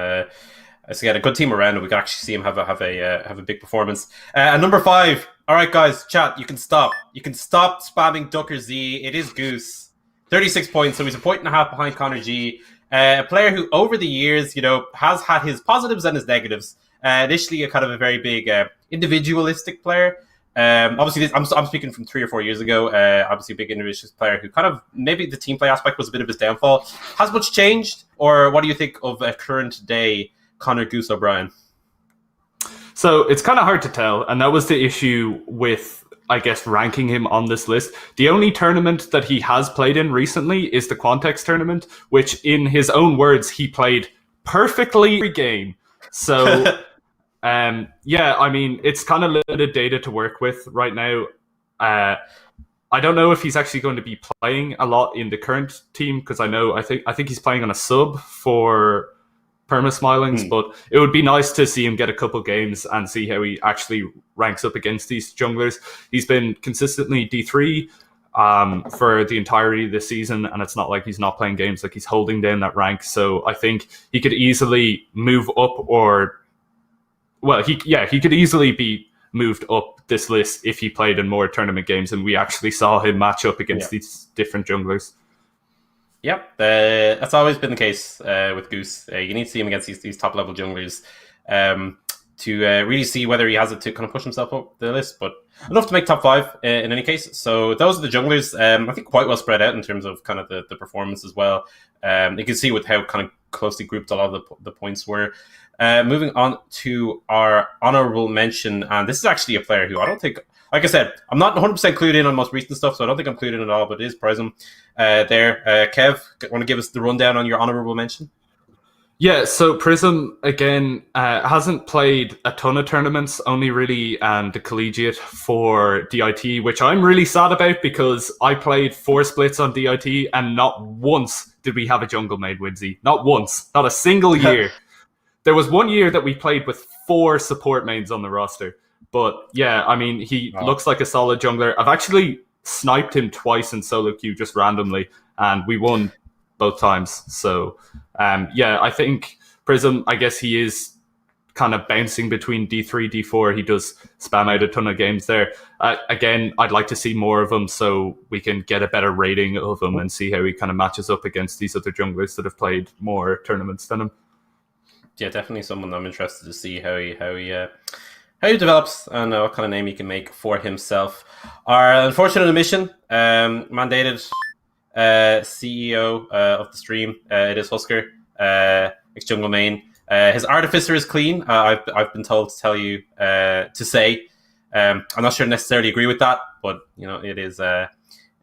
so get a good team around, and we can actually see him have a big performance. And number 5. All right, guys, chat. You can stop spamming Ducker Z. It is Goose, 36 points. So he's a point and a half behind Connor G. A player who, over the years, has had his positives and his negatives. Initially, a kind of a very big individualistic player. Obviously, I'm speaking from 3 or 4 years ago. Obviously, a big individualist player who kind of maybe the team play aspect was a bit of his downfall. Has much changed, or what do you think of a current day Connor Goose O'Brien? So it's kind of hard to tell, and that was the issue with, I guess, ranking him on this list. The only tournament that he has played in recently is the Quantex tournament, which, in his own words, he played perfectly every game. So. Yeah, I mean, it's kind of limited data to work with right now. I don't know if he's actually going to be playing a lot in the current team, because I think he's playing on a sub for Permasmilings, but it would be nice to see him get a couple games and see how he actually ranks up against these junglers. He's been consistently D3 for the entirety of the season, and it's not like he's not playing games, like he's holding down that rank. So I think he could easily move up, or well, he could easily be moved up this list if he played in more tournament games, and we actually saw him match up against these different junglers. Yep, that's always been the case with Goose. You need to see him against these top level junglers to really see whether he has it to kind of push himself up the list. But enough to make top 5 in any case. So those are the junglers. I think quite well spread out in terms of kind of the performance as well. You can see with how kind of closely grouped a lot of the points were. Moving on to our honorable mention, and this is actually a player who I don't think, like I said, I'm not 100% clued in on most recent stuff, so I don't think I'm clued in at all, but it is Prism there. Kev, want to give us the rundown on your honorable mention? Yeah, so Prism, again, hasn't played a ton of tournaments, only really the collegiate for DIT, which I'm really sad about, because I played 4 splits on DIT, and not once did we have a jungle made Widsy. Not once. Not a single year. There was 1 year that we played with 4 support mains on the roster. But yeah, I mean, he looks like a solid jungler. I've actually sniped him twice in solo queue just randomly, and we won both times. So yeah, I think Prism, I guess he is kind of bouncing between D3, D4. He does spam out a ton of games there. Again, I'd like to see more of him so we can get a better rating of him and see how he kind of matches up against these other junglers that have played more tournaments than him. Yeah, definitely someone I'm interested to see how he develops and what kind of name he can make for himself. Our unfortunate omission, mandated CEO of the stream, it is Husker, ex-jungle main. His artificer is clean. I've been told to tell you to say. I'm not sure I necessarily agree with that, but it is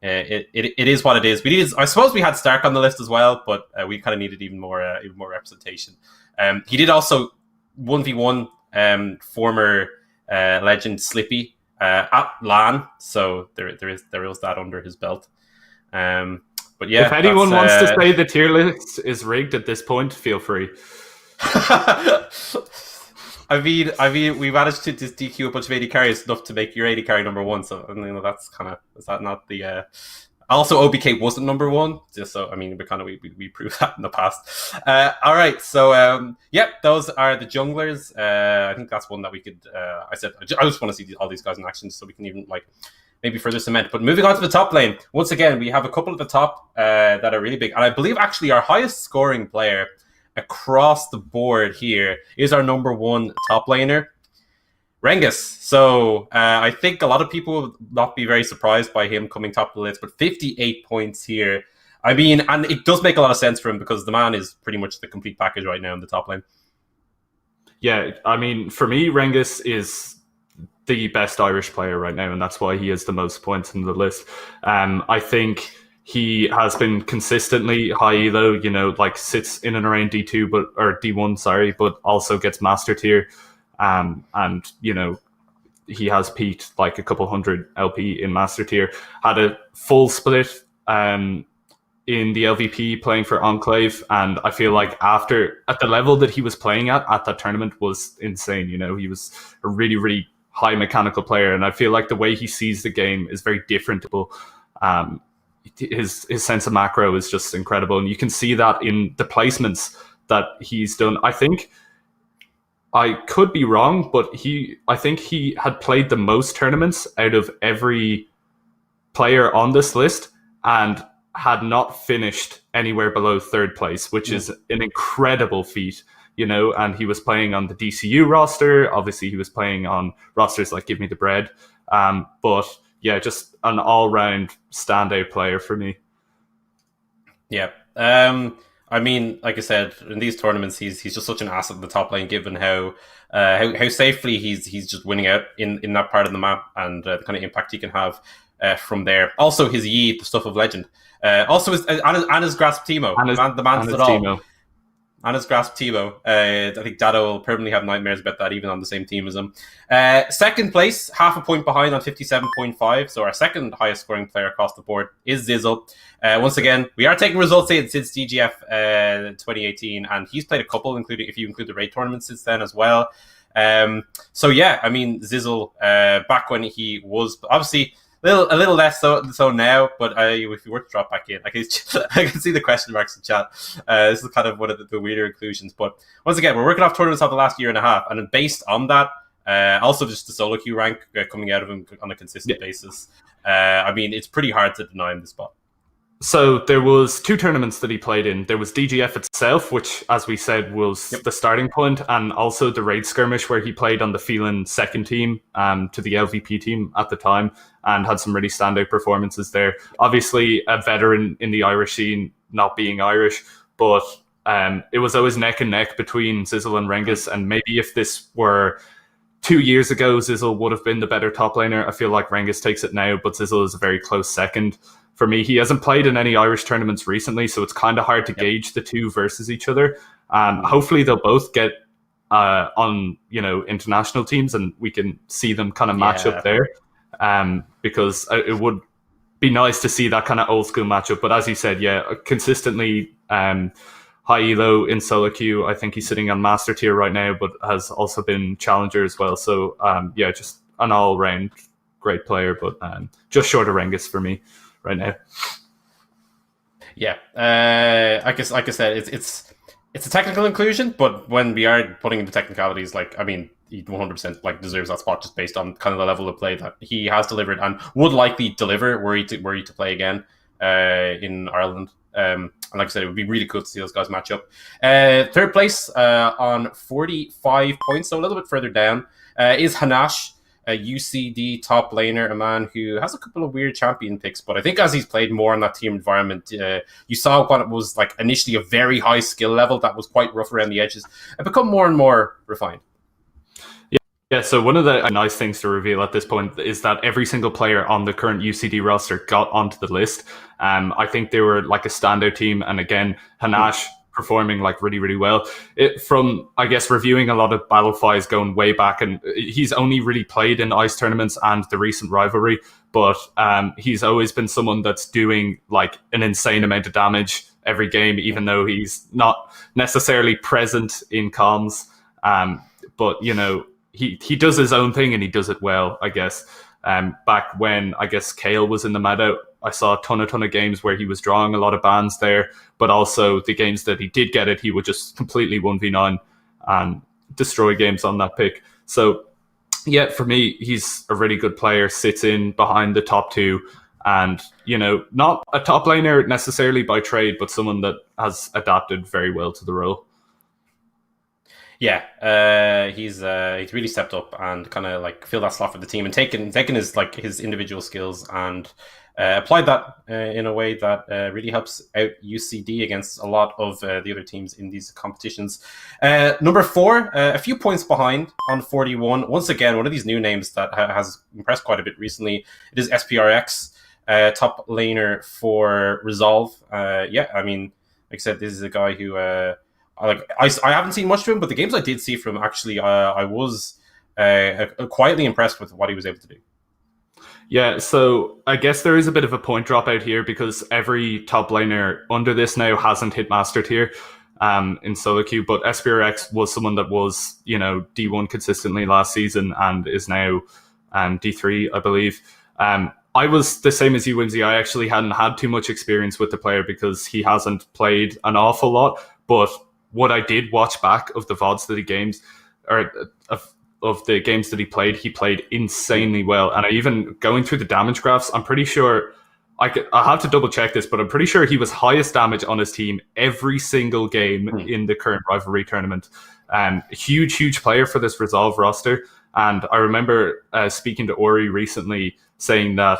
it is what it is. I suppose we had Stark on the list as well, but we kind of needed even more representation. He did also 1v1 former legend Slippy at LAN, so there is that under his belt. But yeah, if anyone wants to say the tier list is rigged at this point, feel free. I mean, we managed to just DQ a bunch of AD carries enough to make your AD carry number 1. So that's kind of, is that not the? Also, OBK wasn't number 1. Just so I mean, we proved that in the past. All right, so those are the junglers. I think that's one that we could. I just want to see all these guys in action, so we can even maybe further cement. But moving on to the top lane, once again, we have a couple at the top that are really big, and I believe actually our highest scoring player across the board here is our number 1 top laner, Rengus. So I think a lot of people will not be very surprised by him coming top of the list, but 58 points here. I mean, and it does make a lot of sense for him because the man is pretty much the complete package right now in the top lane. Yeah, I mean, for me, Rengus is the best Irish player right now, and that's why he has the most points in the list. I think he has been consistently high elo, sits in and around D2, or D1, but also gets master tier. And he has peaked like a couple hundred LP in master tier. Had a full split in the LVP playing for Enclave, and I feel like at the level that he was playing at that tournament was insane. You know, he was a really, really high mechanical player, and I feel like the way he sees the game is very different. His sense of macro is just incredible, and you can see that in the placements that he's done. I think I could be wrong, but I think he had played the most tournaments out of every player on this list, and had not finished anywhere below third place, which is an incredible feat, you know. And he was playing on the DCU roster. Obviously, he was playing on rosters like Give Me the Bread. But yeah, just an all-round standout player for me. Yeah. I mean, like I said, in these tournaments, he's just such an asset in the top lane, given how safely he's just winning out in that part of the map, and the kind of impact he can have from there. Also, his Yi, the stuff of legend. Also, his grasp Teemo, the man said all. And his grasp Teemo. I think Dado will permanently have nightmares about that, even on the same team as him. Second place, half a point behind on 57.5. So our second highest scoring player across the board is Zizzle. Once again, we are taking results since DGF 2018, and he's played a couple, including if you include the raid tournament since then as well. So yeah, I mean, Zizzle, back when he was obviously a little less so now, but if you were to drop back in, I can see the question marks in chat. This is kind of one of the weirder inclusions. But once again, we're working off tournaments of the last year and a half, and then based on that, also just the solo queue rank coming out of him on a consistent basis. I mean, it's pretty hard to deny him the spot. So there was 2 tournaments that he played in. There was DGF itself, which, as we said, was the starting point, and also the raid skirmish where he played on the Phelan second team to the LVP team at the time, and had some really standout performances there. Obviously, a veteran in the Irish scene, not being Irish, but it was always neck and neck between Zizzle and Rengus, and maybe if this were 2 years ago, Zizzle would have been the better top laner. I feel like Rengus takes it now, but Zizzle is a very close second. For me, he hasn't played in any Irish tournaments recently, so it's kind of hard to gauge the two versus each other. Hopefully, they'll both get on international teams, and we can see them kind of match up there. Because it would be nice to see that kind of old school matchup. But as you said, consistently high elo in solo queue. I think he's sitting on master tier right now, but has also been challenger as well. So just an all round great player, but just short of Rengus for me right now. Yeah, like I said, it's a technical inclusion, but when we are putting in the technicalities, like, I mean, he 100% deserves that spot just based on kind of the level of play that he has delivered and would likely deliver were he to play again in Ireland. And like I said, it would be really cool to see those guys match up. Third place on 45 points, so a little bit further down, is Hanash, a UCD top laner, a man who has a couple of weird champion picks, but I think as he's played more in that team environment, you saw what it was like initially a very high skill level that was quite rough around the edges and become more and more refined. Yeah, so one of the nice things to reveal at this point is that every single player on the current UCD roster got onto the list. I think they were like a standout team, and again, Hanash performing like really, really well. From, I guess, reviewing a lot of Battle Fives going way back, and he's only really played in ice tournaments and the recent rivalry, but he's always been someone that's doing like an insane amount of damage every game, even though he's not necessarily present in comms. But he does his own thing and he does it well, I guess. Back when, I guess, Kale was in the Mad-Out, I saw a ton of games where he was drawing a lot of bans there, but also the games that he did get it, he would just completely 1v9 and destroy games on that pick. So, yeah, for me, he's a really good player, sits in behind the top two, and, not a top laner necessarily by trade, but someone that has adapted very well to the role. Yeah, he's really stepped up and kind of like filled that slot for the team and taken his individual skills and applied that in a way that really helps out UCD against a lot of the other teams in these competitions. Number 4, a few points behind on 41. Once again, one of these new names that has impressed quite a bit recently. It is SPRX, top laner for Resolve. I mean, like I said, this is a guy who... I haven't seen much of him, but the games I did see from him, actually, I was quietly impressed with what he was able to do. Yeah, so I guess there is a bit of a point drop out here because every top laner under this now hasn't hit Master Tier in solo queue, but SPRX was someone that was, D1 consistently last season and is now D3, I believe. I was the same as you, Whimsy. I actually hadn't had too much experience with the player because he hasn't played an awful lot, but what I did watch back of the VODs that he games, or of the games that he played insanely well. And I even going through the damage graphs, I'm pretty sure I'll have to double check this, but I'm pretty sure he was highest damage on his team every single game in the current rivalry tournament. A huge player for this Resolve roster. And I remember speaking to Ori recently saying that,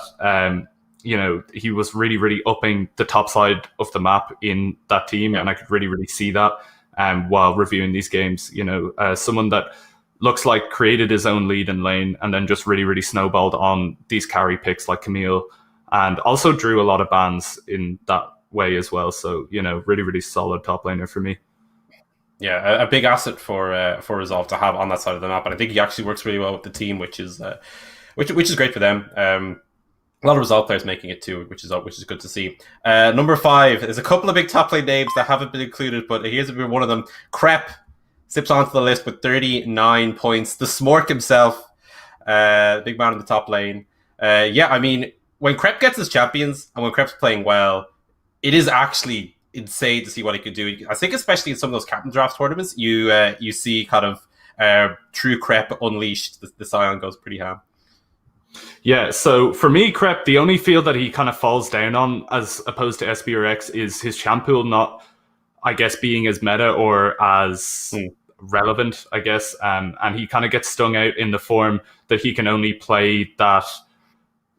he was really upping the top side of the map in that team. And I could really see that while reviewing these games. Someone that looks like created his own lead in lane and then just really snowballed on these carry picks like Camille, and also drew a lot of bans in that way as well. So, really solid top laner for me. Yeah, a big asset for Resolve to have on that side of the map, and I think he actually works really well with the team, which is great for them. A lot of Resolve players making it too, which is good to see. Number 5, there's a couple of big top lane names that haven't been included, but here's one of them. Crep sips onto the list with 39 points. The Smork himself, big man in the top lane. I mean, when Crep gets his champions and when Crep's playing well, it is actually insane to see what he could do. I think especially in some of those captain draft tournaments, you see kind of true Crep unleashed. The Scion goes pretty ham. Yeah, so for me, Crep, the only field that he kind of falls down on as opposed to SBRX is his champ pool not, I guess, being as meta or as relevant, I guess. And he kind of gets stung out in the form that he can only play that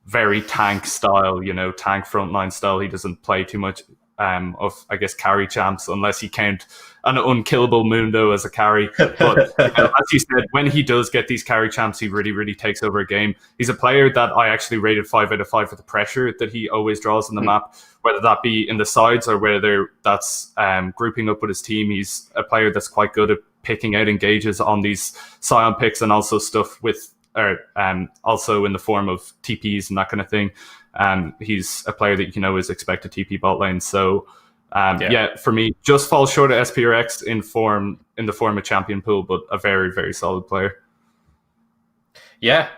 very tank style, tank frontline style. He doesn't play too much of, I guess, carry champs unless you count an unkillable Mundo as a carry. But as you said, when he does get these carry champs, he really takes over a game. He's a player that I actually rated 5 out of 5 for the pressure that he always draws on the map, whether that be in the sides or whether that's grouping up with his team. He's a player that's quite good at picking out engages on these Scion picks and also stuff with, also in the form of TPs and that kind of thing. He's a player that you can always expect a TP bot lane. So, for me, just falls short of SPRX in the form of champion pool, but a very solid player. Yeah,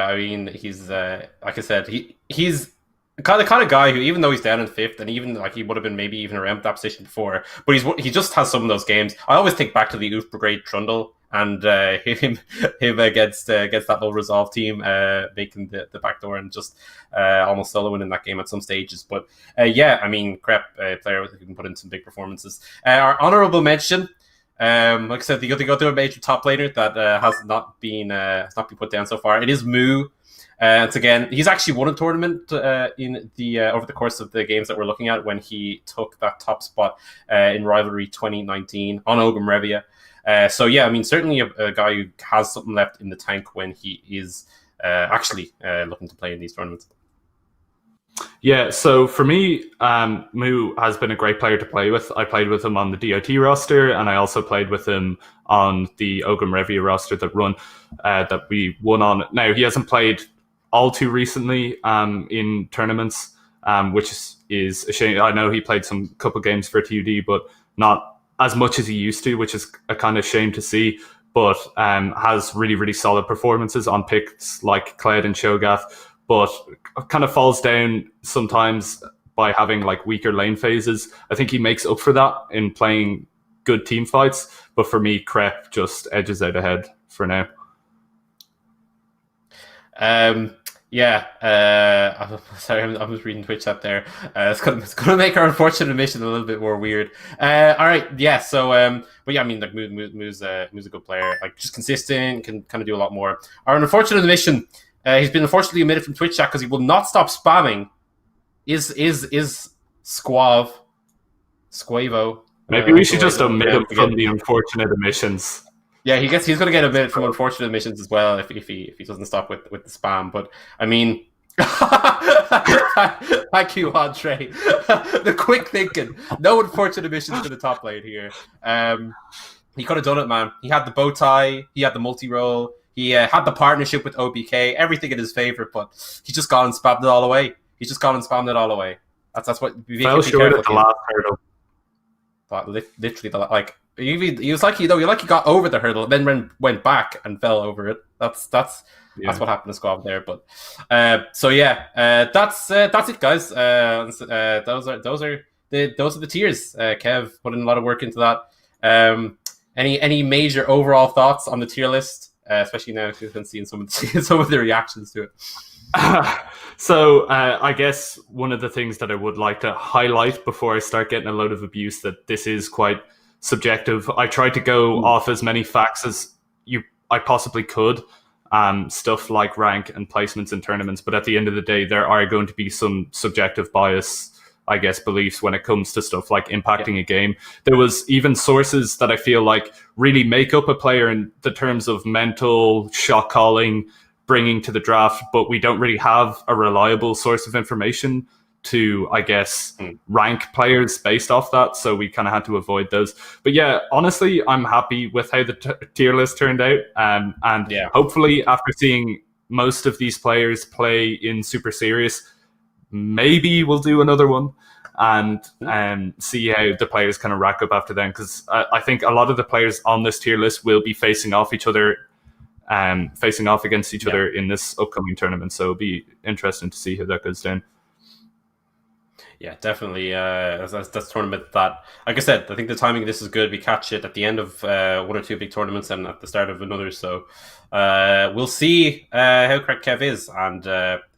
I mean, he's like I said, he's the kind of guy who, even though he's down in 5th, and even like he would have been maybe even around that position before, but he just has some of those games. I always think back to the Oof Brigade Trundle and him against that little Resolve team, making the backdoor and just almost soloing in that game at some stages. But I mean, Crep, player who can put in some big performances. Our honorable mention. Like I said, the other major top laner that has not been put down so far. It is Moo. And again, he's actually won a tournament in the over the course of the games that we're looking at when he took that top spot in Rivalry 2019 on Ogum Revia. I mean, certainly a guy who has something left in the tank when he is actually looking to play in these tournaments. Yeah, so for me, Moo has been a great player to play with. I played with him on the DOT roster, and I also played with him on the Ogum Revia roster that we won on. Now, he hasn't played all too recently in tournaments, which is a shame. I know he played some couple games for TUD, but not as much as he used to, which is a kind of shame to see, but has really solid performances on picks like Kled and Shogath, but kind of falls down sometimes by having like weaker lane phases. I think he makes up for that in playing good team fights, but for me, Crep just edges out ahead for now. Sorry, I'm just reading Twitch chat there. It's gonna make our unfortunate admission a little bit more weird. All right, yeah. So, but yeah, I mean, like Moo's a good player, like just consistent, can kind of do a lot more. Our unfortunate admission, he's been unfortunately omitted from Twitch chat because he will not stop spamming. Is Squavo? Maybe we should just omit him from the unfortunate admissions. Yeah, he's going to get a bit from unfortunate admissions as well if he doesn't stop with the spam. But I mean, thank you, Andre. The quick thinking, no unfortunate admissions to the top lane here. He could have done it, man. He had the bow tie, he had the multi-roll, He had the partnership with OBK, everything in his favor, but he's just gone and spammed it all away. He's just gone and spammed it all away. That's what fell short at the last hurdle. But literally, he was like, he got over the hurdle, then went back and fell over it. That's what happened to Squab there. But that's it, guys. Those are the tiers. Kev put in a lot of work into that. Any major overall thoughts on the tier list, especially now because I've been seeing some of the reactions to it. So I guess one of the things that I would like to highlight before I start getting a load of abuse, that this is quite subjective. I tried to go off as many facts as I possibly could, stuff like rank and placements in tournaments, but at the end of the day, there are going to be some subjective bias, I guess, beliefs when it comes to stuff like impacting a game. There was even sources that I feel like really make up a player in the terms of mental, shot calling, bringing to the draft, but we don't really have a reliable source of information to, I guess, rank players based off that. So we kind of had to avoid those. But yeah, honestly, I'm happy with how the tier list turned out. And hopefully after seeing most of these players play in Super Serious, maybe we'll do another one and see how the players kind of rack up after then. Because I think a lot of the players on this tier list will be facing off against each other in this upcoming tournament. So it'll be interesting to see how that goes down. Yeah, definitely. That's tournament that, like I said, I think the timing of this is good. We catch it at the end of one or two big tournaments and at the start of another. So we'll see how correct Kev is and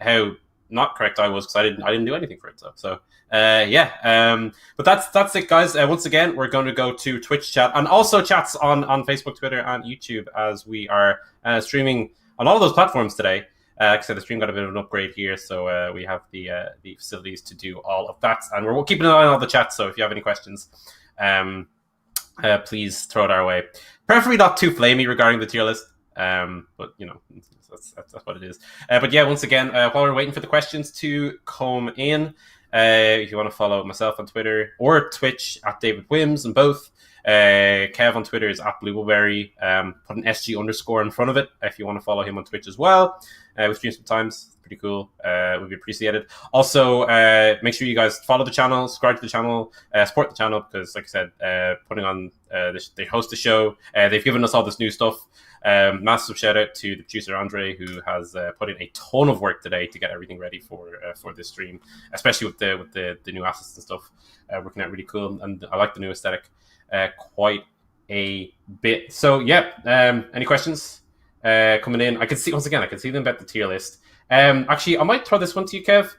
how not correct I was, because I didn't do anything for it. So but that's it, guys. Once again, we're going to go to Twitch chat and also chats on Facebook, Twitter, and YouTube, as we are streaming on all of those platforms today. Like I said, the stream got a bit of an upgrade here, so we have the facilities to do all of that, and we're keeping an eye on all the chats. So if you have any questions, please throw it our way. Preferably not too flamey regarding the tier list, but you know, that's what it is. But yeah, once again, while we're waiting for the questions to come in, if you want to follow myself on Twitter or Twitch at David Wims, and both. Kev on Twitter is at Blueberry. Put an SG_ in front of it if you want to follow him on Twitch as well. We stream sometimes. It's pretty cool. Would be appreciated. Also, make sure you guys follow the channel, subscribe to the channel, support the channel, because like I said, putting on they host the show. They've given us all this new stuff. Massive shout out to the producer Andre, who has put in a ton of work today to get everything ready for this stream, especially with the new assets and stuff. Working out really cool, and I like the new aesthetic quite a bit. So yeah, any questions coming in? I can see them about the tier list. Actually, I might throw this one to you, Kev.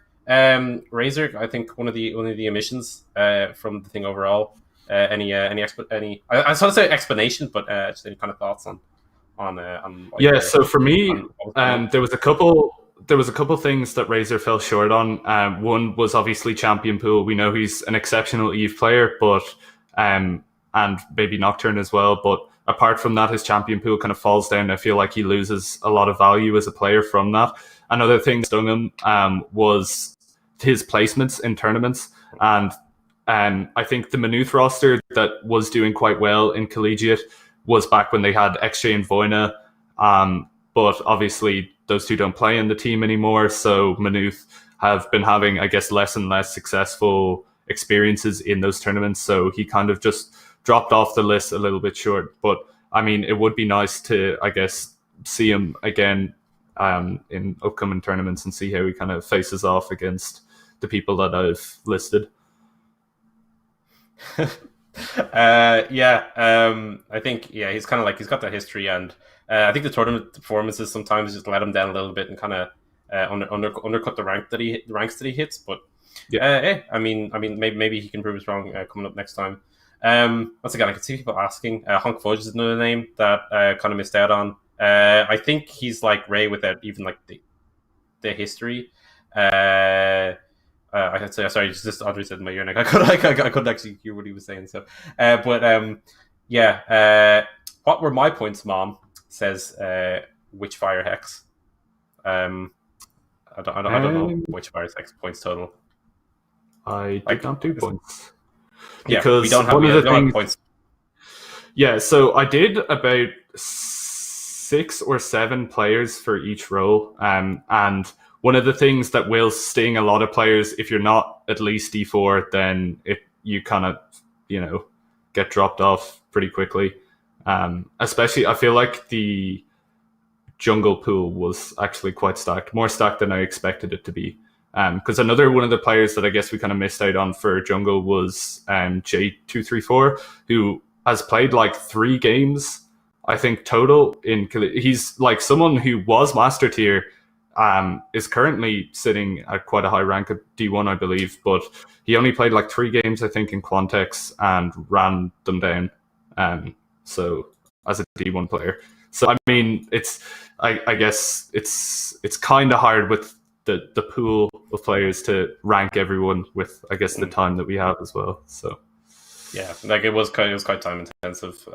Razor, I think one of the emissions from the thing overall. I just want to say explanation, but just any kind of thoughts on so for me, there was a couple things that Razor fell short on. One was obviously champion pool. We know he's an exceptional Eve player, but and maybe Nocturne as well. But apart from that, his champion pool kind of falls down. I feel like he loses a lot of value as a player from that. Another thing that stung him was his placements in tournaments. And I think the Maynooth roster that was doing quite well in Collegiate was back when they had XJ and Voina. But obviously those two don't play in the team anymore. So Maynooth have been having, I guess, less and less successful experiences in those tournaments. So he kind of just dropped off the list a little bit short. But I mean, it would be nice to, I guess, see him again in upcoming tournaments and see how he kind of faces off against the people that I've listed. I think he's kind of like, he's got that history, and I think the tournament performances sometimes just let him down a little bit and kind of undercut the ranks that he hits. But I mean maybe he can prove us wrong coming up next time. Once again, I can see people asking. Honk Fudge is another name that kind of missed out on. I think he's like Ray without even like the history. I had to say, sorry, just Andre said in my ear, and I couldn't actually hear what he was saying. So, what were my points, Mom? Says Witchfire Hex. I don't know Witchfire Hex points total. I did not do points. Because we don't have points. Yeah, so I did about 6 6 or 7 players for each role. And one of the things that will sting a lot of players, if you're not at least D4, then you kind of, get dropped off pretty quickly. Especially, I feel like the jungle pool was actually quite stacked, more stacked than I expected it to be. Because another one of the players that I guess we kind of missed out on for jungle was J234, who has played like 3 games, I think, total. He's like someone who was master tier, is currently sitting at quite a high rank at D1, I believe, but he only played like 3 games, I think, in Quantex and ran them down. So as a D1 player. So I mean, I guess it's kind of hard with the pool of players to rank everyone with, I guess, the time that we have as well. So yeah, like it was quite time intensive.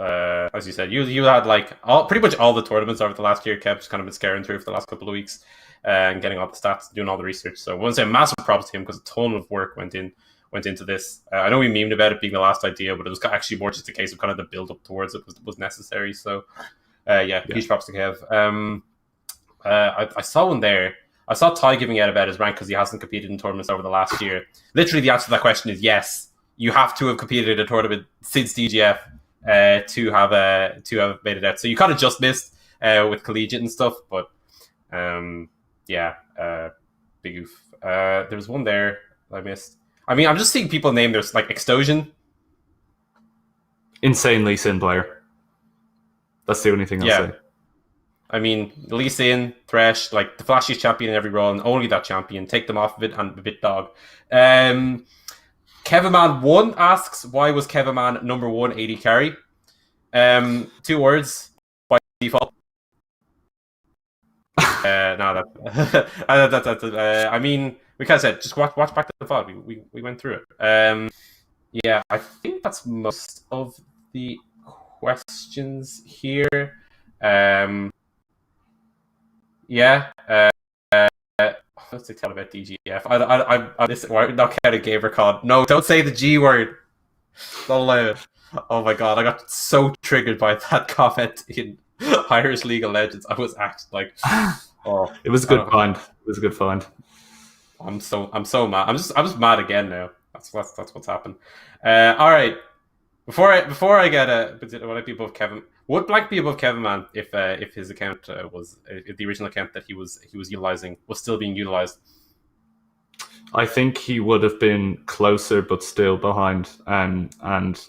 As you said, you had like pretty much all the tournaments over the last year. Kev's kind of been scaring through for the last couple of weeks and getting all the stats, doing all the research. So I want to say massive props to him because a ton of work went into this. I know we memed about it being the last idea, but it was actually more just a case of kind of the build up towards it was necessary. So huge props to Kev. I saw one there. I saw Ty giving out about his rank because he hasn't competed in tournaments over the last year. Literally, the answer to that question is yes. You have to have competed in a tournament since DGF to have made it out. So you kind of just missed with collegiate and stuff, but big oof. There was one there I missed. I mean, I'm just seeing people name there's like Extosion. Insanely Sin player. That's the only thing I'll say. I mean, Lee Sin, Thresh, like the flashiest champion in every role, and only that champion. Take them off of it and a bit dog. Kevaman1 asks, why was Kevaman number 1 AD carry? 2 words, by default. I mean, we kind of said, just watch back to the VOD. We went through it. I think that's most of the questions here. Let's tell about DGF. I'm not counting Gamer Con. No, don't say the G word. Don't allow it. Oh my god, I got so triggered by that comment in Irish League of Legends. I was actually like, oh, it was a good find. It was a good find. I'm so mad. I'm just mad again now. That's what's happened. All right. Before I get would I be above Kevin? Would Blank be above Kevin Man if his account if the original account that he was utilizing was still being utilized? I think he would have been closer, but still behind. And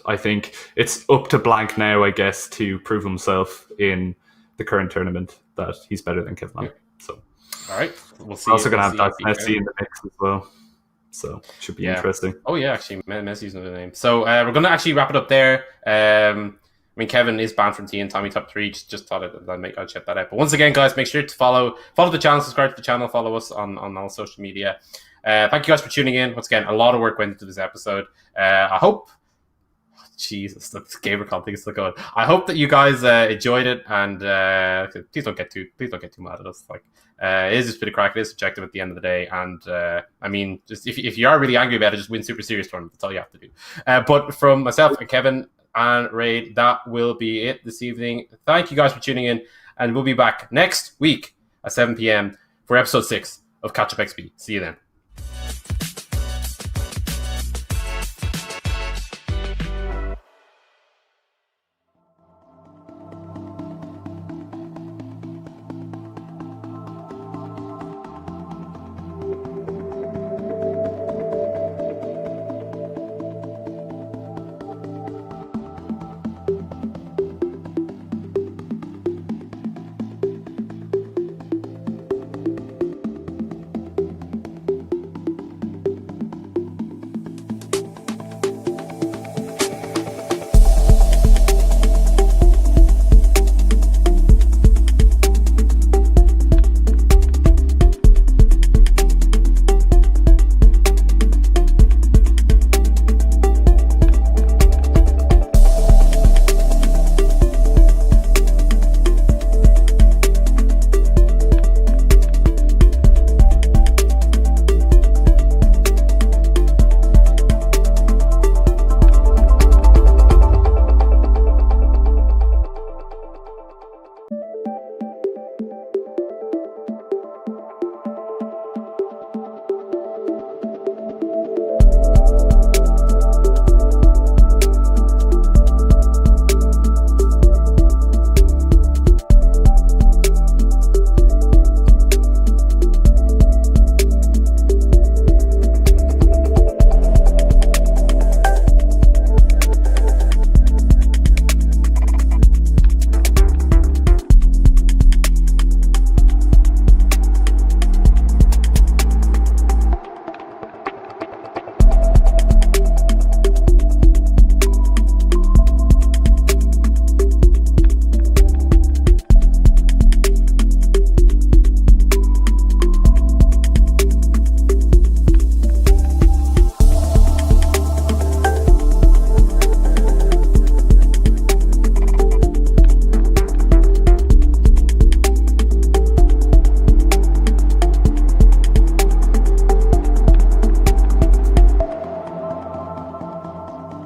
I think it's up to Blank now, I guess, to prove himself in the current tournament that he's better than Kevin Man. So, all right, we'll see. We're also going to have Messi in the mix as well. So it should be interesting. Oh yeah, actually, Messi's another name. So we're going to actually wrap it up there. I mean, Kevin is banned from T and Tommy Top 3. Just thought I'd check that out. But once again, guys, make sure to follow the channel, subscribe to the channel, follow us on all social media. Thank you guys for tuning in. Once again, a lot of work went into this episode. I hope... Jesus, that's GamerCon thing is still going. I hope that you guys enjoyed it, and please don't get too mad at us. Like, it is just a bit of crack. It is subjective at the end of the day, and I mean, just if you are really angry about it, just win Super Serious Tournament. That's all you have to do. But from myself and Kevin and Raid, that will be it this evening. Thank you guys for tuning in, and we'll be back next week at 7 p.m. for episode 6 of Catchup XP. See you then.